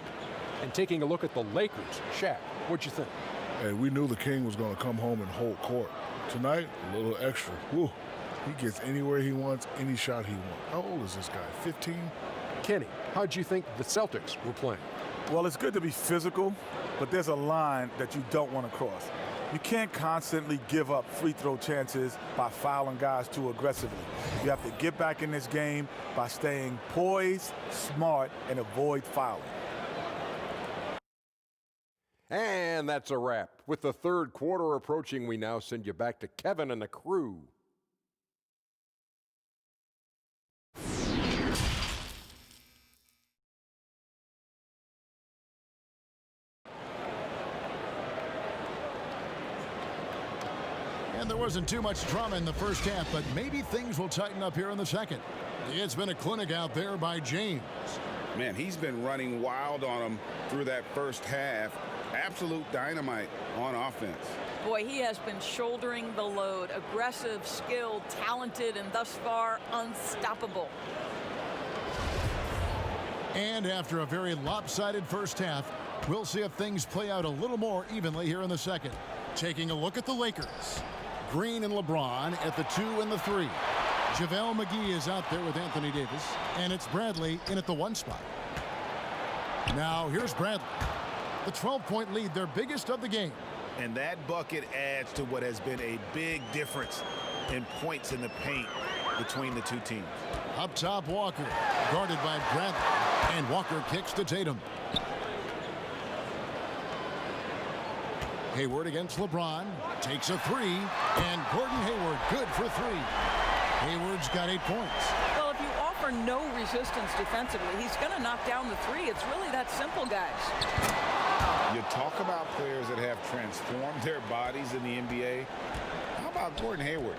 And taking a look at the Lakers, Shaq, what'd you think? Hey, we knew the King was going to come home and hold court. Tonight, a little extra. Woo. He gets anywhere he wants, any shot he wants. How old is this guy, 15? Kenny, how'd you think the Celtics were playing? Well, it's good to be physical, but there's a line that you don't want to cross. You can't constantly give up free throw chances by fouling guys too aggressively. You have to get back in this game by staying poised, smart, and avoid fouling. And that's a wrap. With the third quarter approaching, we now send you back to Kevin and the crew. And there wasn't too much drama in the first half, but maybe things will tighten up here in the second. It's been a clinic out there by James. Man, he's been running wild on him through that first half. Absolute dynamite on offense. Boy, he has been shouldering the load. Aggressive, skilled, talented, and thus far unstoppable. And after a very lopsided first half, we'll see if things play out a little more evenly here in the second. Taking a look at the Lakers. Green and LeBron at the 2 and the 3. JaVale McGee is out there with Anthony Davis, and it's Bradley in at the 1 spot. Now here's Bradley. The 12-point lead, their biggest of the game. And that bucket adds to what has been a big difference in points in the paint between the two teams. Up top, Walker, guarded by Bradley, and Walker kicks to Tatum. Hayward against LeBron, takes a 3, and Gordon Hayward good for 3. Hayward's got 8 points. Well, if you offer no resistance defensively, he's going to knock down the 3. It's really that simple, guys. You talk about players that have transformed their bodies in the NBA. How about Gordon Hayward?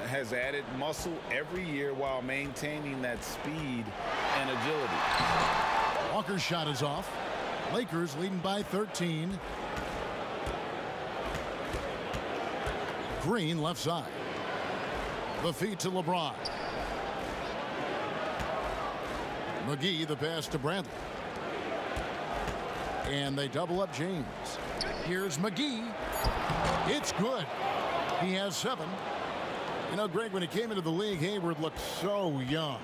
Has added muscle every year while maintaining that speed and agility. Walker's shot is off. Lakers leading by 13. Green left side. The feed to LeBron. McGee the pass to Bradley. And they double up James. Here's McGee. It's good. He has 7. You know, Greg, when he came into the league, Hayward looked so young.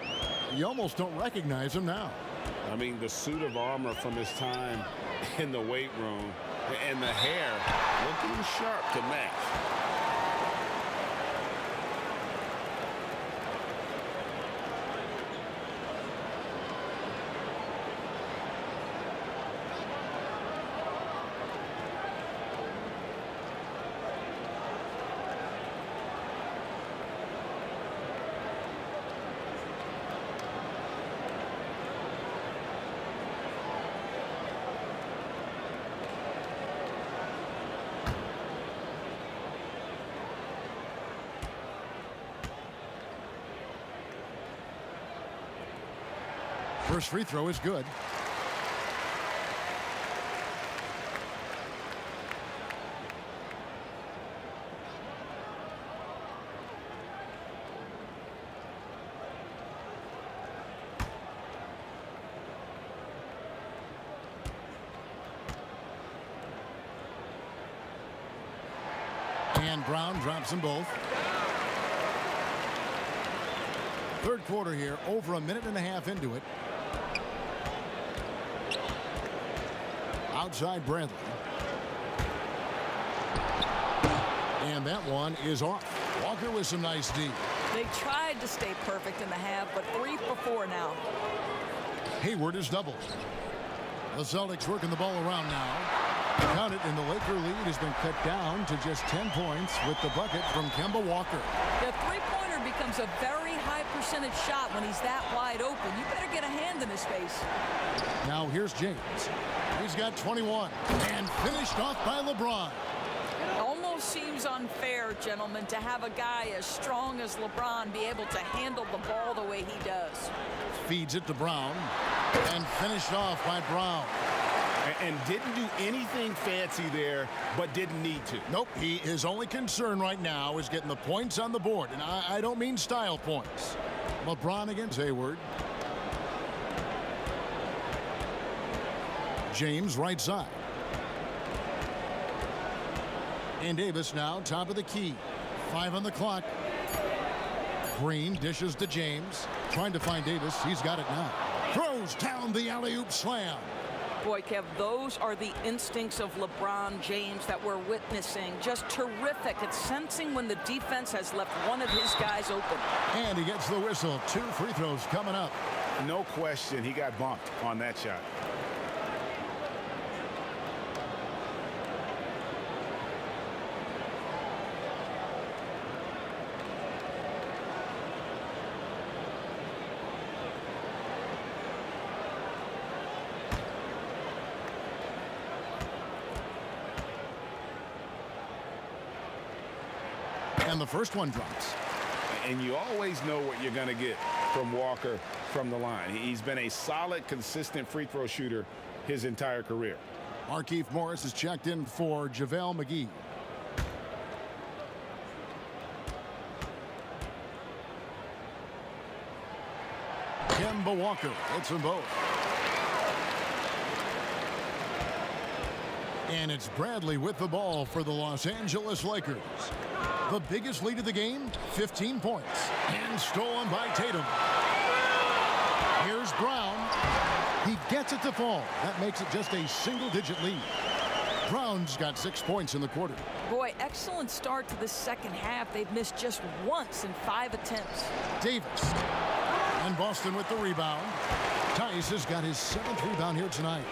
You almost don't recognize him now. I mean, the suit of armor from his time in the weight room and the hair looking sharp to match. First free throw is good. And Brown drops them both. Third quarter here, over a minute and a half into it. Outside Bradley. And that one is off. Walker with some nice D. They tried to stay perfect in the half, but 3 for 4 now. Hayward is doubled. The Celtics working the ball around now. Count it, and the Laker lead has been cut down to just 10 points with the bucket from Kemba Walker. The three-pointer becomes a very high percentage shot when he's that wide open. You better get a hand in his face. Now here's James. He's got 21 and finished off by LeBron. It almost seems unfair, gentlemen, to have a guy as strong as LeBron be able to handle the ball the way he does. Feeds it to Brown and finished off by Brown. And didn't do anything fancy there, but didn't need to. Nope, his only concern right now is getting the points on the board, and I don't mean style points. LeBron against Hayward. James right side. And Davis now top of the key. 5 on the clock. Green dishes to James. Trying to find Davis. He's got it now. Throws down the alley-oop slam. Boy, Kev, those are the instincts of LeBron James that we're witnessing. Just terrific at sensing when the defense has left one of his guys open. And he gets the whistle. 2 free throws coming up. No question, he got bumped on that shot. And the first one drops. And you always know what you're going to get from Walker from the line. He's been a solid, consistent free throw shooter his entire career. Markieff Morris is checked in for JaVale McGee. Kemba Walker hits them both. And it's Bradley with the ball for the Los Angeles Lakers. The biggest lead of the game, 15 points. And stolen by Tatum. Here's Brown. He gets it to fall. That makes it just a single-digit lead. Brown's got 6 points in the quarter. Boy, excellent start to the second half. They've missed just once in 5 attempts. Davis. And Boston with the rebound. Tice has got his 7th rebound here tonight.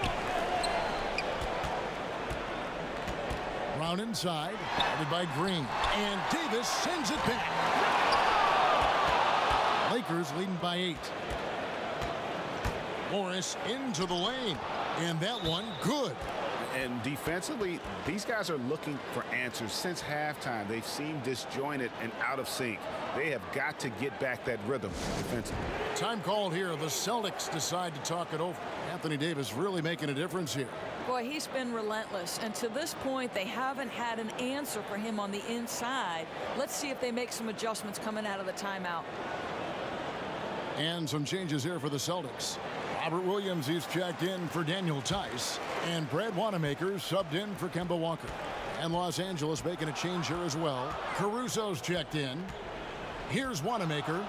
Brown inside, guarded by Green. And Davis sends it back. Lakers leading by 8. Morris into the lane. And that one good. And defensively, these guys are looking for answers. Since halftime, they've seemed disjointed and out of sync. They have got to get back that rhythm defensively. Time called here. The Celtics decide to talk it over. Anthony Davis really making a difference here. Boy, he's been relentless. And to this point, they haven't had an answer for him on the inside. Let's see if they make some adjustments coming out of the timeout. And some changes here for the Celtics. Robert Williams is checked in for Daniel Tice. And Brad Wanamaker subbed in for Kemba Walker. And Los Angeles making a change here as well. Caruso's checked in. Here's Wanamaker.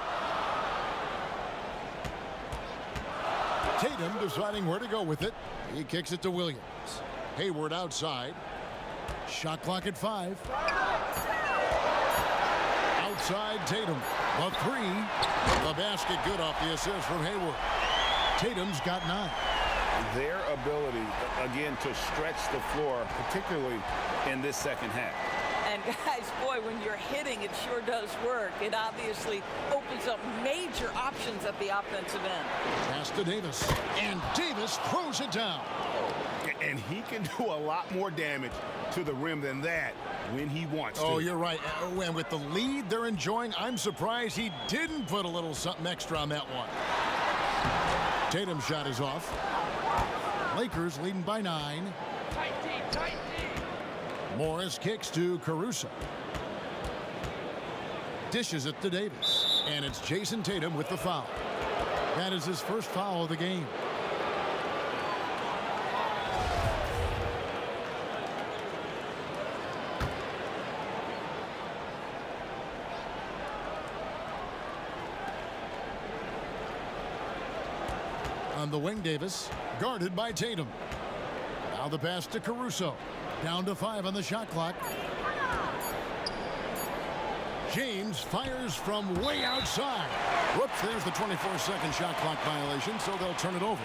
Tatum deciding where to go with it. He kicks it to Williams. Hayward outside. Shot clock at 5. Outside Tatum. A 3. The basket good off the assist from Hayward. Tatum's got 9. Their ability, again, to stretch the floor, particularly in this second half. And guys, boy, when you're hitting, it sure does work. It obviously opens up major options at the offensive end. Pass to Davis. And Davis throws it down. And he can do a lot more damage to the rim than that when he wants to. Oh, you're right. And with the lead they're enjoying, I'm surprised he didn't put a little something extra on that one. Tatum's shot is off. Lakers leading by 9. Tight D. Morris kicks to Caruso. Dishes it to Davis. And it's Jason Tatum with the foul. That is his first foul of the game. On the wing, Davis, guarded by Tatum. Now the pass to Caruso. Down to 5 on the shot clock. James fires from way outside. Whoops, there's the 24-second shot clock violation, so they'll turn it over.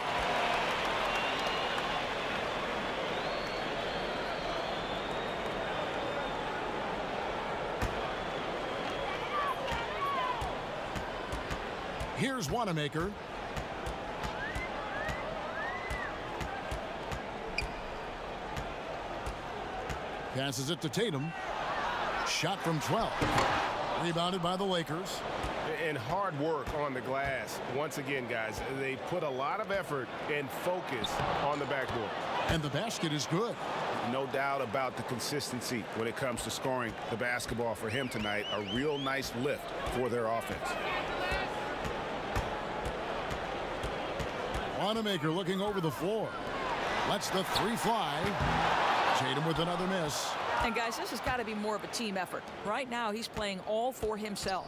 Here's Wanamaker. Passes it to Tatum. Shot from 12. Rebounded by the Lakers. And hard work on the glass. Once again, guys, they put a lot of effort and focus on the backboard. And the basket is good. No doubt about the consistency when it comes to scoring the basketball for him tonight. A real nice lift for their offense. Wanamaker looking over the floor. Lets the 3 fly. Tatum with another miss. And guys, this has got to be more of a team effort. Right now, he's playing all for himself.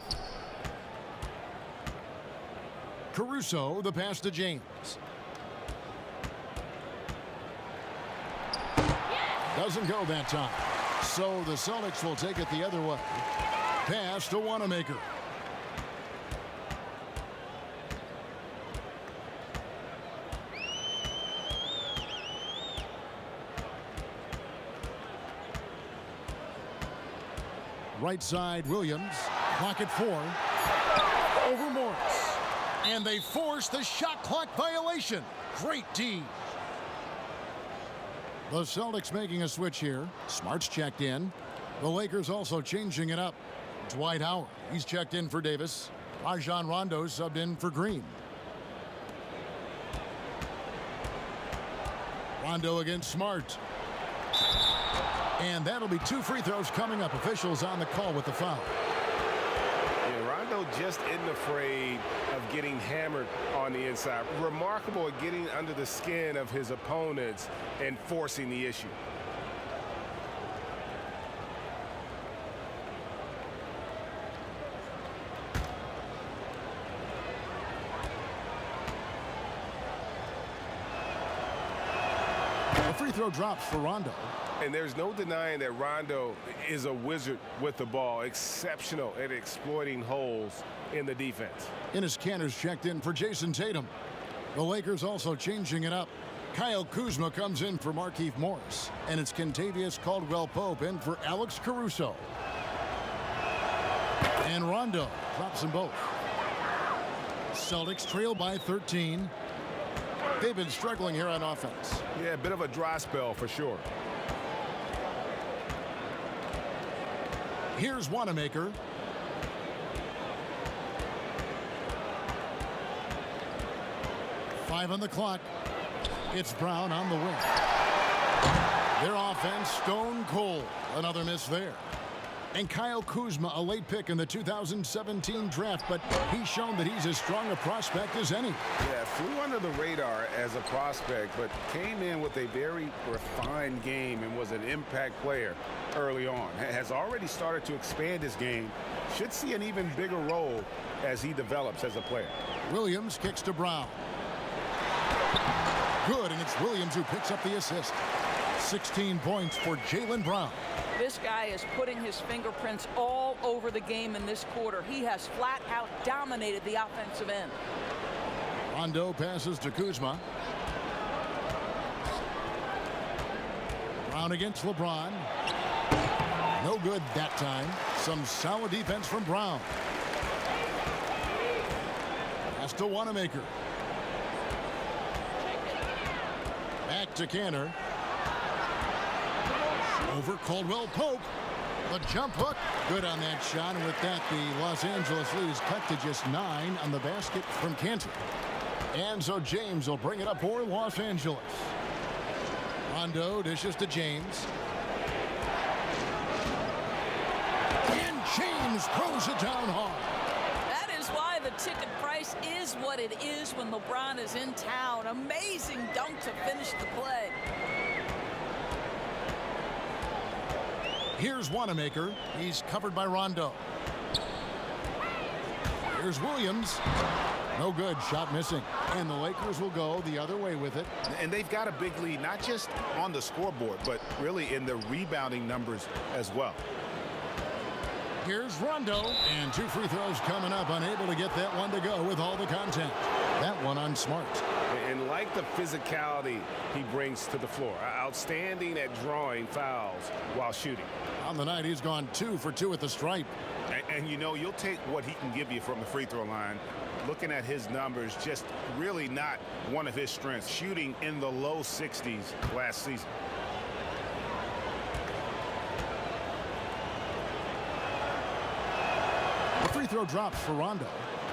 Caruso, the pass to James. Doesn't go that time. So the Celtics will take it the other way. Pass to Wanamaker. Right side, Williams. Clock at 4. Over Morris. And they force the shot clock violation. Great D. The Celtics making a switch here. Smart's checked in. The Lakers also changing it up. Dwight Howard, he's checked in for Davis. Rajon Rondo subbed in for Green. Rondo against Smart. And that'll be 2 free throws coming up. Officials on the call with the foul. Yeah, Rondo just isn't afraid of getting hammered on the inside. Remarkable at getting under the skin of his opponents and forcing the issue. The free throw drops for Rondo. And there's no denying that Rondo is a wizard with the ball, exceptional at exploiting holes in the defense. Enes Kanter's checked in for Jason Tatum. The Lakers also changing it up. Kyle Kuzma comes in for Markieff Morris. And it's Kentavious Caldwell-Pope in for Alex Caruso. And Rondo drops them both. Celtics trail by 13. They've been struggling here on offense. Yeah, a bit of a dry spell for sure. Here's Wanamaker. Five on the clock. It's Brown on the wing. Their offense stone cold. Another miss there. And Kyle Kuzma, a late pick in the 2017 draft, but he's shown that he's as strong a prospect as any. Yeah, flew under the radar as a prospect, but came in with a very refined game and was an impact player early on. Has already started to expand his game. Should see an even bigger role as he develops as a player. Williams kicks to Brown. Good, and it's Williams who picks up the assist. 16 points for Jalen Brown. This guy is putting his fingerprints all over the game in this quarter. He has flat out dominated the offensive end. Rondo passes to Kuzma. Brown against LeBron. No good that time. Some solid defense from Brown. Pass to Wanamaker. Back to Kanter. Over Caldwell-Pope. The jump hook. Good on that shot. And with that, the Los Angeles lead is cut to just 9 on the basket from Kanter. And so James will bring it up for Los Angeles. Rondo dishes to James. And James throws it down hard. That is why the ticket price is what it is when LeBron is in town. Amazing dunk to finish the play. Here's Wanamaker. He's covered by Rondo. Here's Williams. No good. Shot missing. And the Lakers will go the other way with it. And they've got a big lead, not just on the scoreboard, but really in the rebounding numbers as well. Here's Rondo, and 2 free throws coming up, unable to get that one to go with all the contact. That one on Smart. And like the physicality he brings to the floor, outstanding at drawing fouls while shooting. On the night, he's gone 2 for 2 at the stripe. And you know, you'll take what he can give you from the free throw line. Looking at his numbers, just really not one of his strengths. Shooting in the low 60s last season. The free throw drops for Rondo.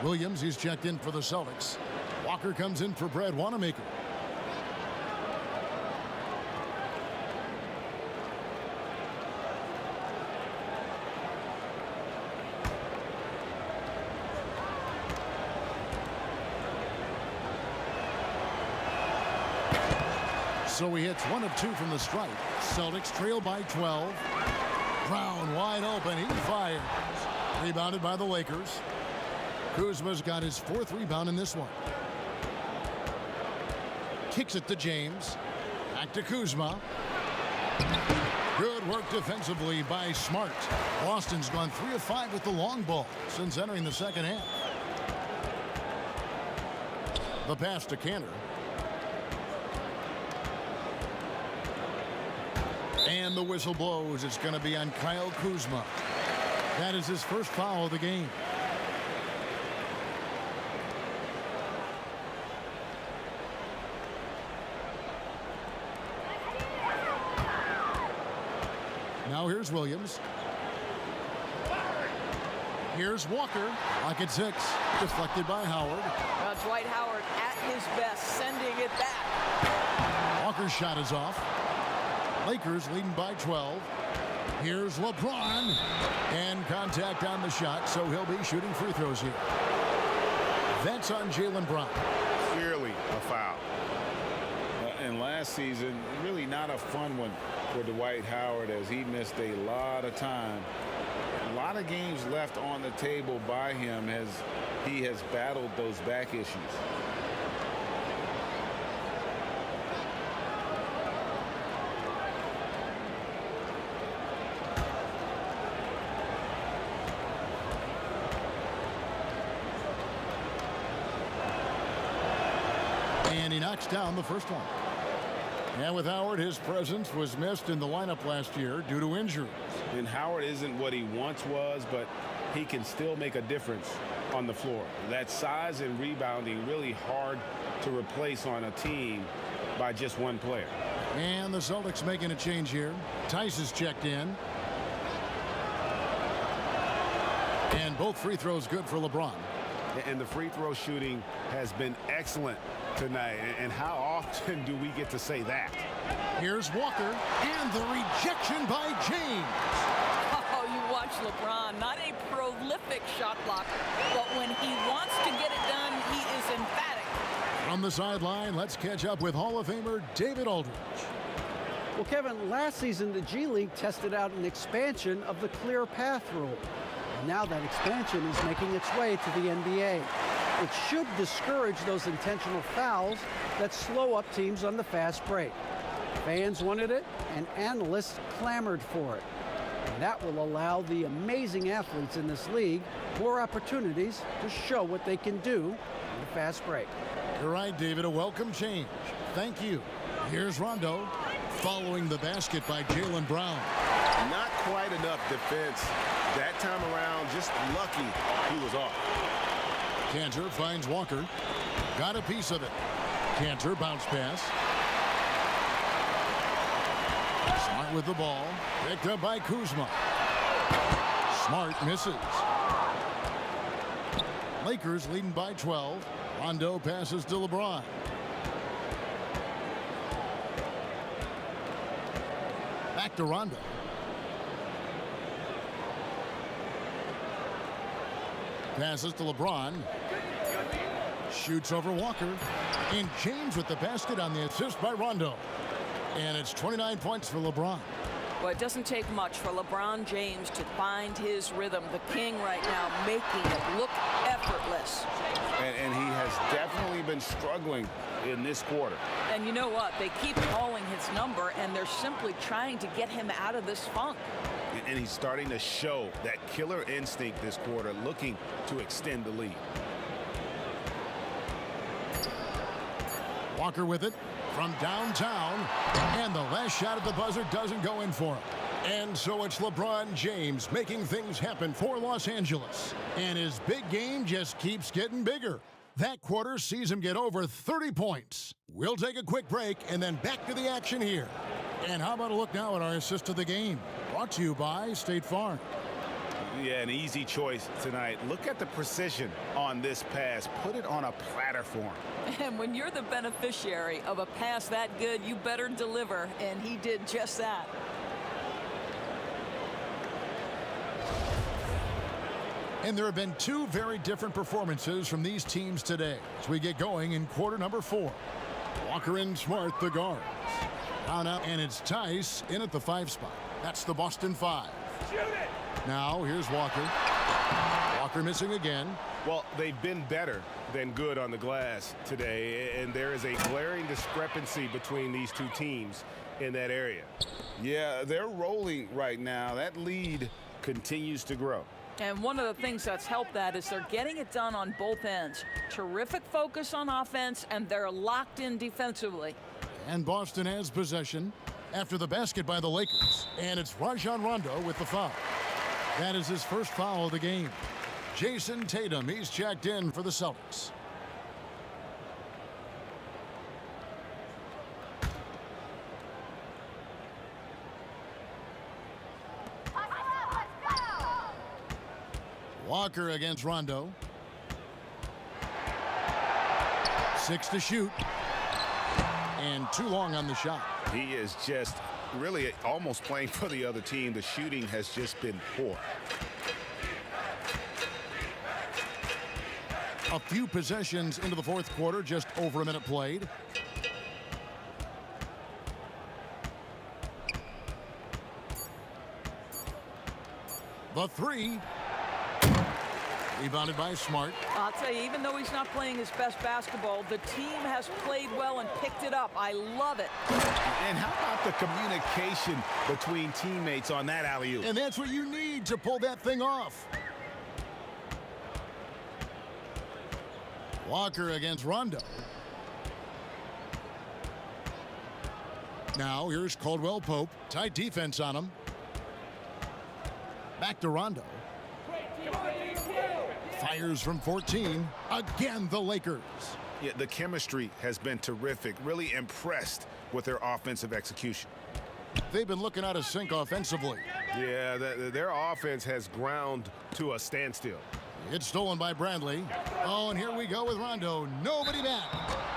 Williams, he's checked in for the Celtics. Walker comes in for Brad Wanamaker. So he hits 1 of 2 from the stripe. Celtics trail by 12. Brown wide open. He fires. Rebounded by the Lakers. Kuzma's got his 4th rebound in this one. Kicks it to James. Back to Kuzma. Good work defensively by Smart. Boston's gone 3 of 5 with the long ball since entering the second half. The pass to Cantor. And the whistle blows. It's going to be on Kyle Kuzma. That is his first foul of the game. Now here's Williams. Here's Walker. Lock at 6. Deflected by Howard. Dwight Howard at his best, sending it back. Walker's shot is off. Lakers leading by 12. Here's LeBron. And contact on the shot, so he'll be shooting free throws here. That's on Jalen Brown. Clearly a foul. And last season, really not a fun one for Dwight Howard as he missed a lot of time. A lot of games left on the table by him as he has battled those back issues. And he knocks down the first one. And with Howard, his presence was missed in the lineup last year due to injuries. And Howard isn't what he once was, but he can still make a difference on the floor. That size and rebounding really hard to replace on a team by just one player. And the Celtics making a change here. Tice is checked in. And both free throws good for LeBron. And the free throw shooting has been excellent tonight. And how often do we get to say that? Here's Walker. And the rejection by James. Oh, you watch LeBron, not a prolific shot blocker, but when he wants to get it done, he is emphatic. From the sideline, let's catch up with Hall of Famer David Aldridge. Well, Kevin, last season the G League tested out an expansion of the clear path rule. Now that expansion is making its way to the NBA. It should discourage those intentional fouls that slow up teams on the fast break. Fans wanted it, and analysts clamored for it. And that will allow the amazing athletes in this league more opportunities to show what they can do in the fast break. You're right, David. A welcome change. Thank you. Here's Rondo. Following the basket by Jalen Brown. Not quite enough defense that time around. Just lucky he was off. Cantor finds Walker. Got a piece of it. Cantor bounce pass. Smart with the ball. Picked up by Kuzma. Smart misses. Lakers leading by 12. Rondo passes to LeBron. Back to Rondo. Passes to LeBron. Shoots over Walker. And James with the basket on the assist by Rondo. And it's 29 points for LeBron. Well, it doesn't take much for LeBron James to find his rhythm. The king right now making it look effortless. And he has definitely been struggling in this quarter. And you know what? They keep calling his number, and they're simply trying to get him out of this funk. And he's starting to show that killer instinct this quarter, looking to extend the lead. Walker with it from downtown, and the last shot at the buzzer doesn't go in for him. And so it's LeBron James making things happen for Los Angeles. And his big game just keeps getting bigger. That quarter sees him get over 30 points. We'll take a quick break and then back to the action here. And how about a look now at our assist of the game? Brought to you by State Farm. Yeah, an easy choice tonight. Look at the precision on this pass. Put it on a platter for him. And when you're the beneficiary of a pass that good, you better deliver. And he did just that. And there have been two very different performances from these teams today as we get going in quarter number 4. Walker and Smart, the guards. Down out, and it's Tice in at the 5 spot. That's the Boston 5. Shoot it! Now here's Walker. Walker missing again. Well, they've been better than good on the glass today, and there is a glaring discrepancy between these two teams in that area. Yeah, they're rolling right now. That lead continues to grow. And one of the things that's helped that is they're getting it done on both ends. Terrific focus on offense, and they're locked in defensively. And Boston has possession after the basket by the Lakers. And it's Rajon Rondo with the foul. That is his first foul of the game. Jason Tatum, he's checked in for the Celtics. Walker against Rondo. 6 to shoot. And too long on the shot. He is just really almost playing for the other team. The shooting has just been poor. A few possessions into the fourth quarter, just over a minute played. The 3. Rebounded by Smart. I'll tell you, even though he's not playing his best basketball, the team has played well and picked it up. I love it. And how about the communication between teammates on that alley-oop? And that's what you need to pull that thing off. Walker against Rondo. Now here's Caldwell Pope. Tight defense on him. Back to Rondo. Fires from 14. Again, the Lakers. Yeah, the chemistry has been terrific. Really impressed with their offensive execution. They've been looking out of sync offensively. Yeah, their offense has ground to a standstill. It's stolen by Bradley. Oh, and here we go with Rondo. Nobody back.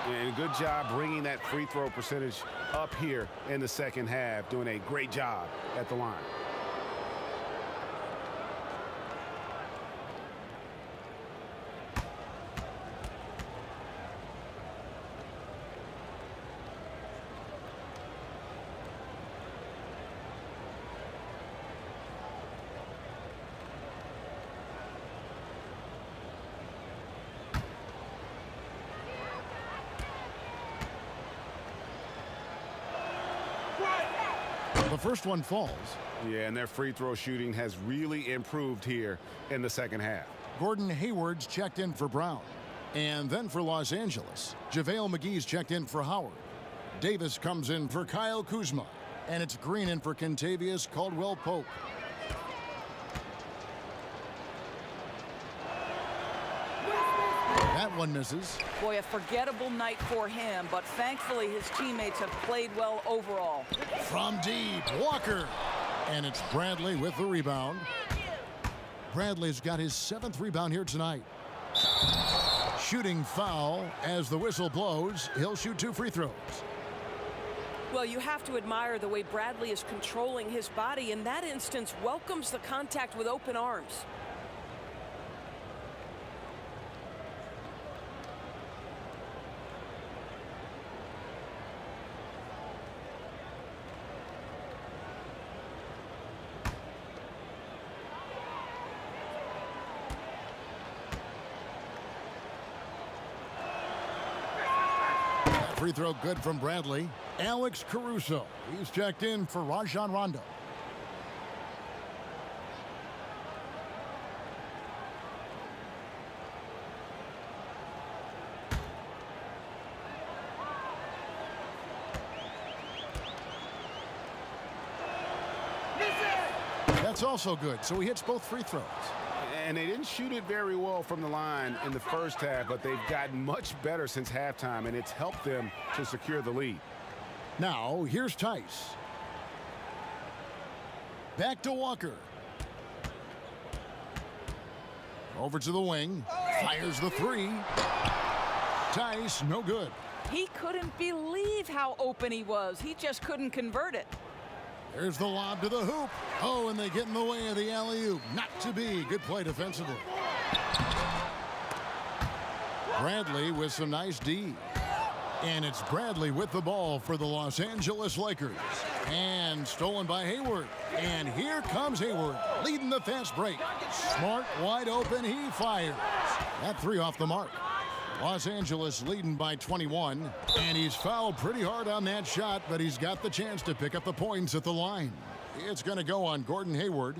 And good job bringing that free throw percentage up here in the second half. Doing a great job at the line. The first one falls. Yeah, and their free throw shooting has really improved here in the second half. Gordon Hayward's checked in for Brown. And then for Los Angeles, JaVale McGee's checked in for Howard. Davis comes in for Kyle Kuzma. And it's Green in for Kentavious Caldwell-Pope. That one misses. Boy, a forgettable night for him, but thankfully his teammates have played well overall. From deep, Walker. And it's Bradley with the rebound. Bradley's got his 7th rebound here tonight. Shooting foul as the whistle blows. He'll shoot 2 free throws. Well, you have to admire the way Bradley is controlling his body. In that instance, welcomes the contact with open arms. Free throw good from Bradley. Alex Caruso. He's checked in for Rajon Rondo. That's also good, so he hits both free throws. And they didn't shoot it very well from the line in the first half, but they've gotten much better since halftime, and it's helped them to secure the lead. Now, here's Tice. Back to Walker. Over to the wing. Fires the three. Tice, no good. He couldn't believe how open he was. He just couldn't convert it. There's the lob to the hoop. Oh, and they get in the way of the alley-oop. Not to be. Good play defensively. Bradley with some nice D. And it's Bradley with the ball for the Los Angeles Lakers. And stolen by Hayward. And here comes Hayward, leading the fast break. Smart, wide open, he fires. That three off the mark. Los Angeles leading by 21. And he's fouled pretty hard on that shot, but he's got the chance to pick up the points at the line. It's going to go on Gordon Hayward.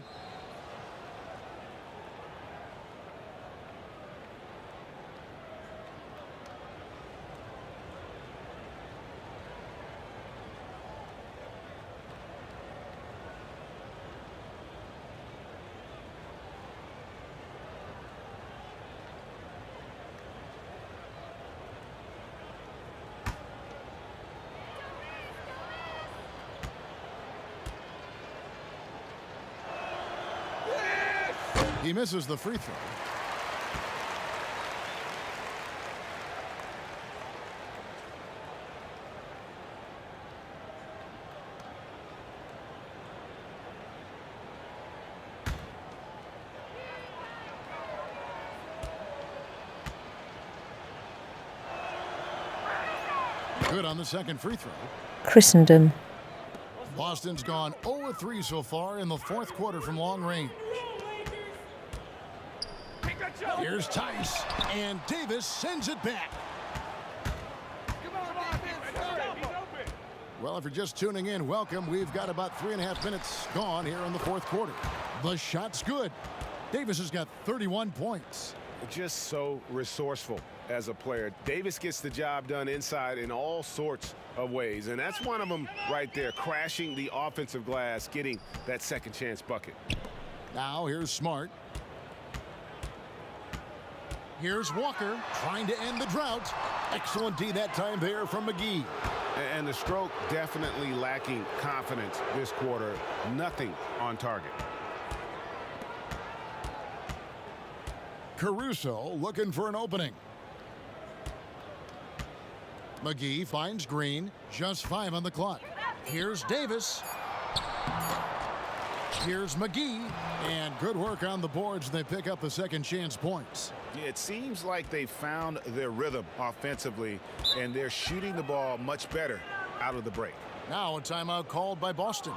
He misses the free throw. Good on the second free throw. Christendom. Boston's gone 0-3 so far in the fourth quarter from long range. Here's Tice, and Davis sends it back. Well, if you're just tuning in, welcome. We've got about 3.5 minutes gone here in the fourth quarter. The shot's good. Davis has got 31 points. Just so resourceful as a player. Davis gets the job done inside in all sorts of ways, and that's one of them right there, crashing the offensive glass, getting that second chance bucket. Now here's Smart. Here's Walker trying to end the drought. Excellent D that time there from McGee. And the stroke definitely lacking confidence this quarter. Nothing on target. Caruso looking for an opening. McGee finds Green. Just 5 on the clock. Here's Davis. Here's McGee. And good work on the boards. They pick up the second chance points. It seems like they found their rhythm offensively, and they're shooting the ball much better out of the break. Now a timeout called by Boston.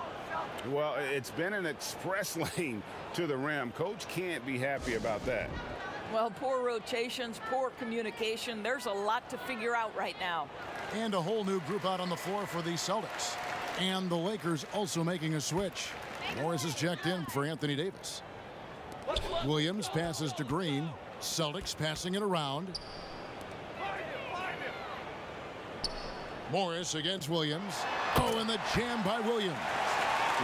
Well, it's been an express lane to the rim. Coach can't be happy about that. Well, poor rotations, poor communication. There's a lot to figure out right now. And a whole new group out on the floor for the Celtics. And the Lakers also making a switch. Morris is checked in for Anthony Davis. Williams passes to Green. Celtics passing it around. Morris against Williams. Oh, and the jam by Williams.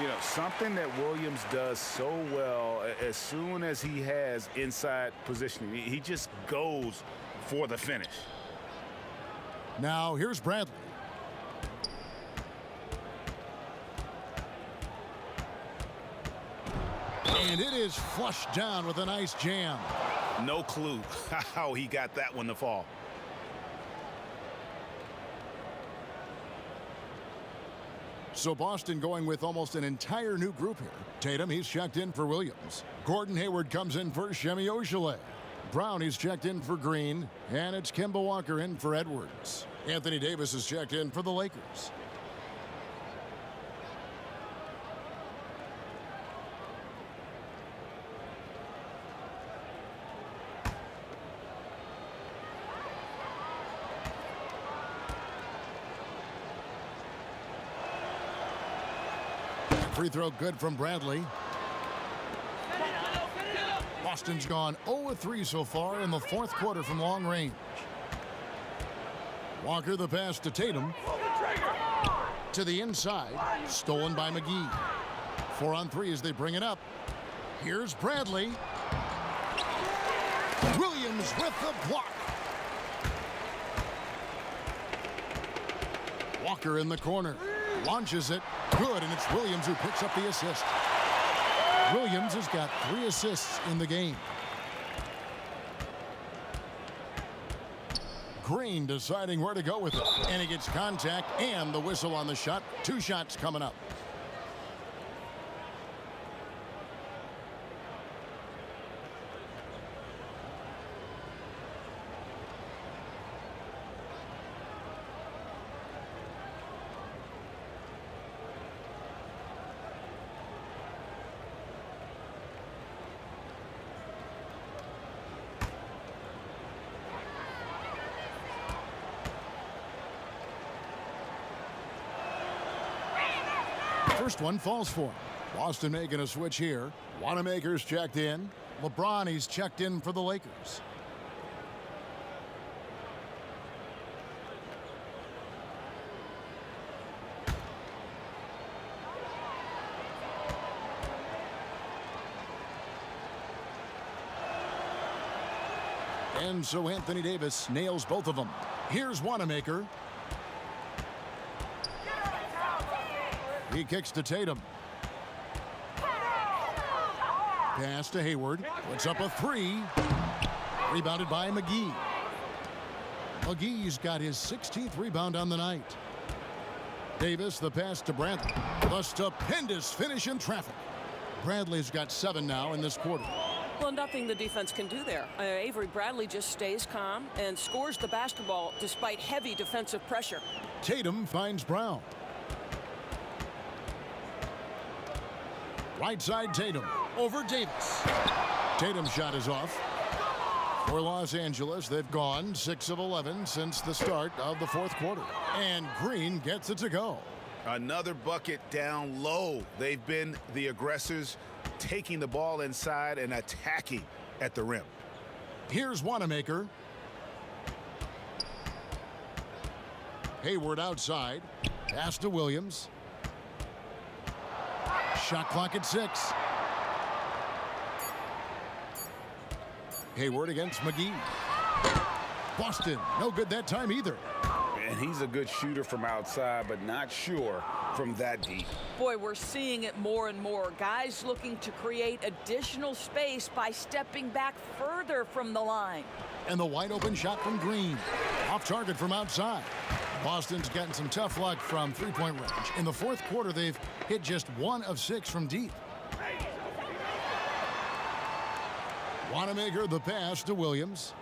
You know, something that Williams does so well, as soon as he has inside positioning, he just goes for the finish. Now here's Bradley. And it is flushed down with a nice jam. No clue how he got that one to fall. So Boston going with almost an entire new group here. Tatum, he's checked in for Williams. Gordon Hayward comes in for Semi Ojeleye. Brown, he's checked in for Green. And it's Kemba Walker in for Edwards. Anthony Davis is checked in for the Lakers. Free throw good from Bradley. Boston's gone 0-3 so far in the fourth quarter from long range. Walker the pass to Tatum. To the inside. Stolen by McGee. 4-on-3 as they bring it up. Here's Bradley. Williams with the block. Walker in the corner. Launches it. Good, and it's Williams who picks up the assist. Williams has got 3 assists in the game. Green deciding where to go with it. And he gets contact and the whistle on the shot. 2 shots coming up. First one falls for him. Boston making a switch here. Wanamaker's checked in. LeBron, he's checked in for the Lakers. And so Anthony Davis nails both of them. Here's Wanamaker. He kicks to Tatum. Pass to Hayward. Puts up a 3. Rebounded by McGee. McGee's got his 16th rebound on the night. Davis, the pass to Bradley. The stupendous finish in traffic. Bradley's got 7 now in this quarter. Well, nothing the defense can do there. Avery Bradley just stays calm and scores the basketball despite heavy defensive pressure. Tatum finds Brown. Right side Tatum over Davis. Tatum's shot is off. For Los Angeles, they've gone 6 of 11 since the start of the fourth quarter. And Green gets it to go. Another bucket down low. They've been the aggressors, taking the ball inside and attacking at the rim. Here's Wanamaker. Hayward outside. Pass to Williams. Shot clock at 6. Hayward against McGee. Boston, no good that time either. And he's a good shooter from outside, but not sure from that deep. Boy, we're seeing it more and more. Guys looking to create additional space by stepping back further from the line. And the wide open shot from Green. Off target from outside. Boston's gotten some tough luck from three-point range. In the fourth quarter, they've hit just 1 of 6 from deep. Wanamaker the pass to Williams.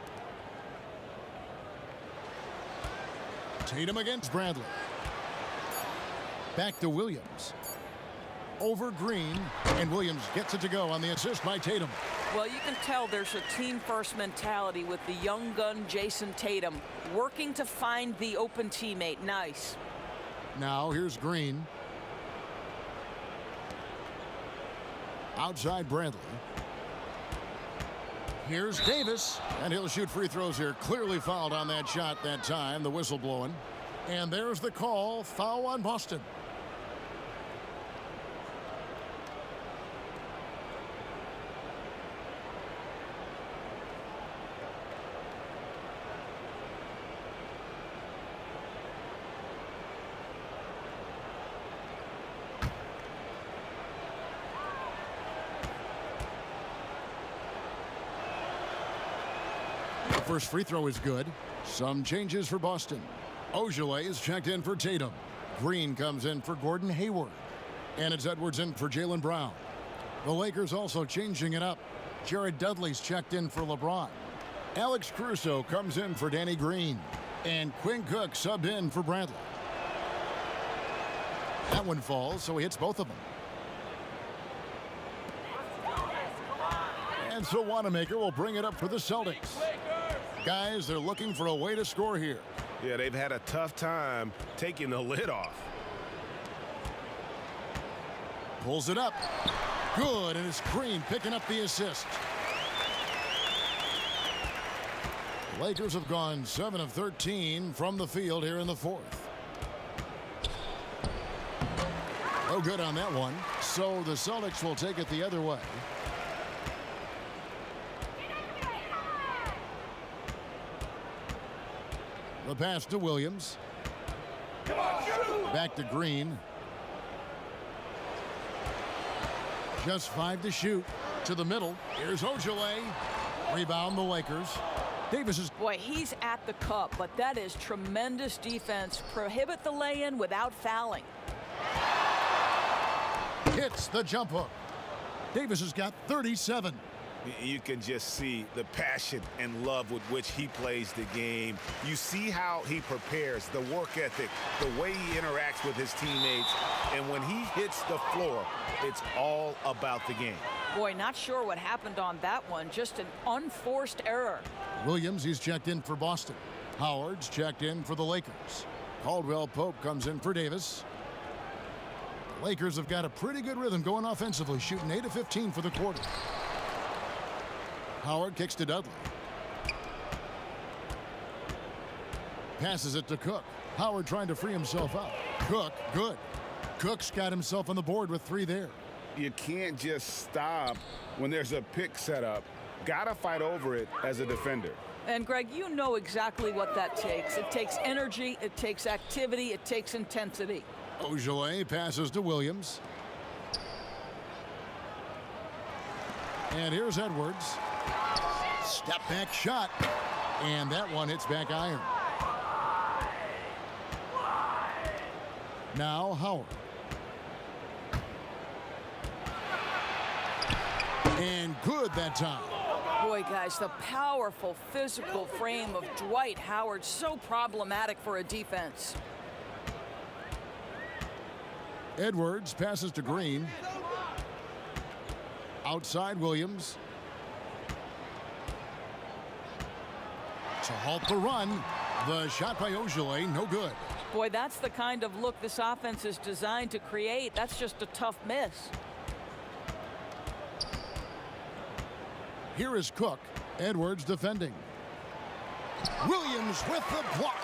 Tatum against Bradley. Back to Williams. Over Green, and Williams gets it to go on the assist by Tatum. Well, you can tell there's a team-first mentality with the young gun Jason Tatum working to find the open teammate. Nice. Now here's Green. Outside Bradley. Here's Davis, and he'll shoot free throws here. Clearly fouled on that shot that time, the whistle blowing. And there's the call, foul on Boston. First free throw is good. Some changes for Boston. Ojale is checked in for Tatum. Green comes in for Gordon Hayward. And it's Edwards in for Jalen Brown. The Lakers also changing it up. Jared Dudley's checked in for LeBron. Alex Caruso comes in for Danny Green. And Quinn Cook subbed in for Bradley. That one falls, so he hits both of them. And so Wanamaker will bring it up for the Celtics. Guys, they're looking for a way to score here. Yeah, they've had a tough time taking the lid off. Pulls it up. Good, and it's Green picking up the assist. The Lakers have gone 7 of 13 from the field here in the fourth. No good on that one. So the Celtics will take it the other way. The pass to Williams. Back to Green. Just 5 to shoot. To the middle. Here's Ojale. Rebound the Lakers. Davis is... Boy, he's at the cup, but that is tremendous defense. Prohibit the lay-in without fouling. Hits the jump hook. Davis has got 37. You can just see the passion and love with which he plays the game. You see how he prepares, the work ethic, the way he interacts with his teammates. And when he hits the floor, it's all about the game. Boy, not sure what happened on that one. Just an unforced error. Williams, he's checked in for Boston. Howard's checked in for the Lakers. Caldwell Pope comes in for Davis. The Lakers have got a pretty good rhythm going offensively, shooting 8 of 15 for the quarter. Howard kicks to Dudley. Passes it to Cook. Howard trying to free himself out. Cook, good. Cook's got himself on the board with 3 there. You can't just stop when there's a pick set up. Gotta fight over it as a defender. And Greg, you know exactly what that takes. It takes energy, it takes activity, it takes intensity. Ojale passes to Williams. And here's Edwards. Step back shot. And that one hits back iron. Now Howard. And good that time. Boy, guys, the powerful physical frame of Dwight Howard, so problematic for a defense. Edwards passes to Green. Outside Williams. To halt the run. The shot by Ojale, no good. Boy, that's the kind of look this offense is designed to create. That's just a tough miss. Here is Cook. Edwards defending. Williams with the block.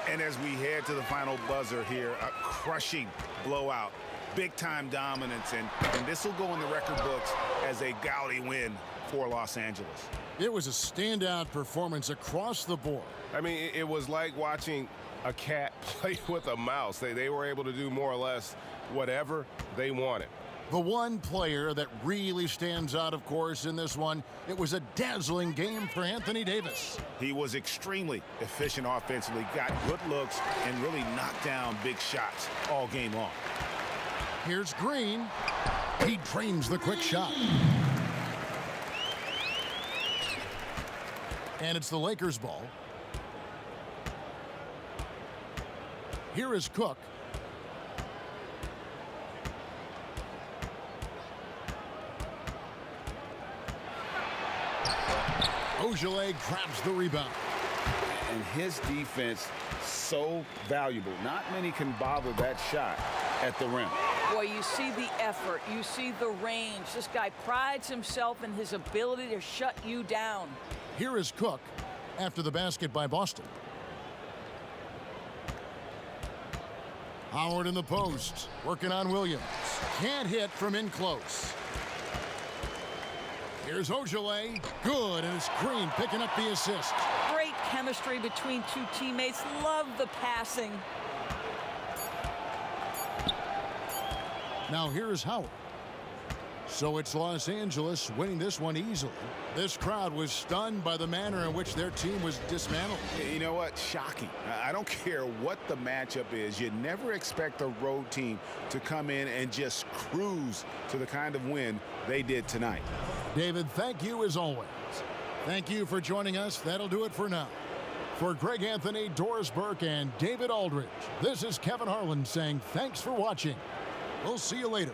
And as we head to the final buzzer here, a crushing blowout, big-time dominance, and this will go in the record books as a gaudy win for Los Angeles. It was a standout performance across the board. I mean, it was like watching a cat play with a mouse. They were able to do more or less whatever they wanted. The one player that really stands out, of course, in this one, it was a dazzling game for Anthony Davis. He was extremely efficient offensively, got good looks, and really knocked down big shots all game long. Here's Green. He drains the quick shot. And it's the Lakers' ball. Here is Cook. Ojale grabs the rebound. And his defense so valuable. Not many can bother that shot at the rim. Boy, you see the effort, you see the range. This guy prides himself in his ability to shut you down. Here is Cook after the basket by Boston. Howard in the post, working on Williams. Can't hit from in close. Here's Ojale. Good, and it's Green picking up the assist. Great chemistry between two teammates. Love the passing. Now here is Howard. So it's Los Angeles winning this one easily. This crowd was stunned by the manner in which their team was dismantled. You know what? Shocking. I don't care what the matchup is. You never expect a road team to come in and just cruise to the kind of win they did tonight. David, thank you as always. Thank you for joining us. That'll do it for now. For Greg Anthony, Doris Burke, and David Aldridge, this is Kevin Harlan saying thanks for watching. We'll see you later.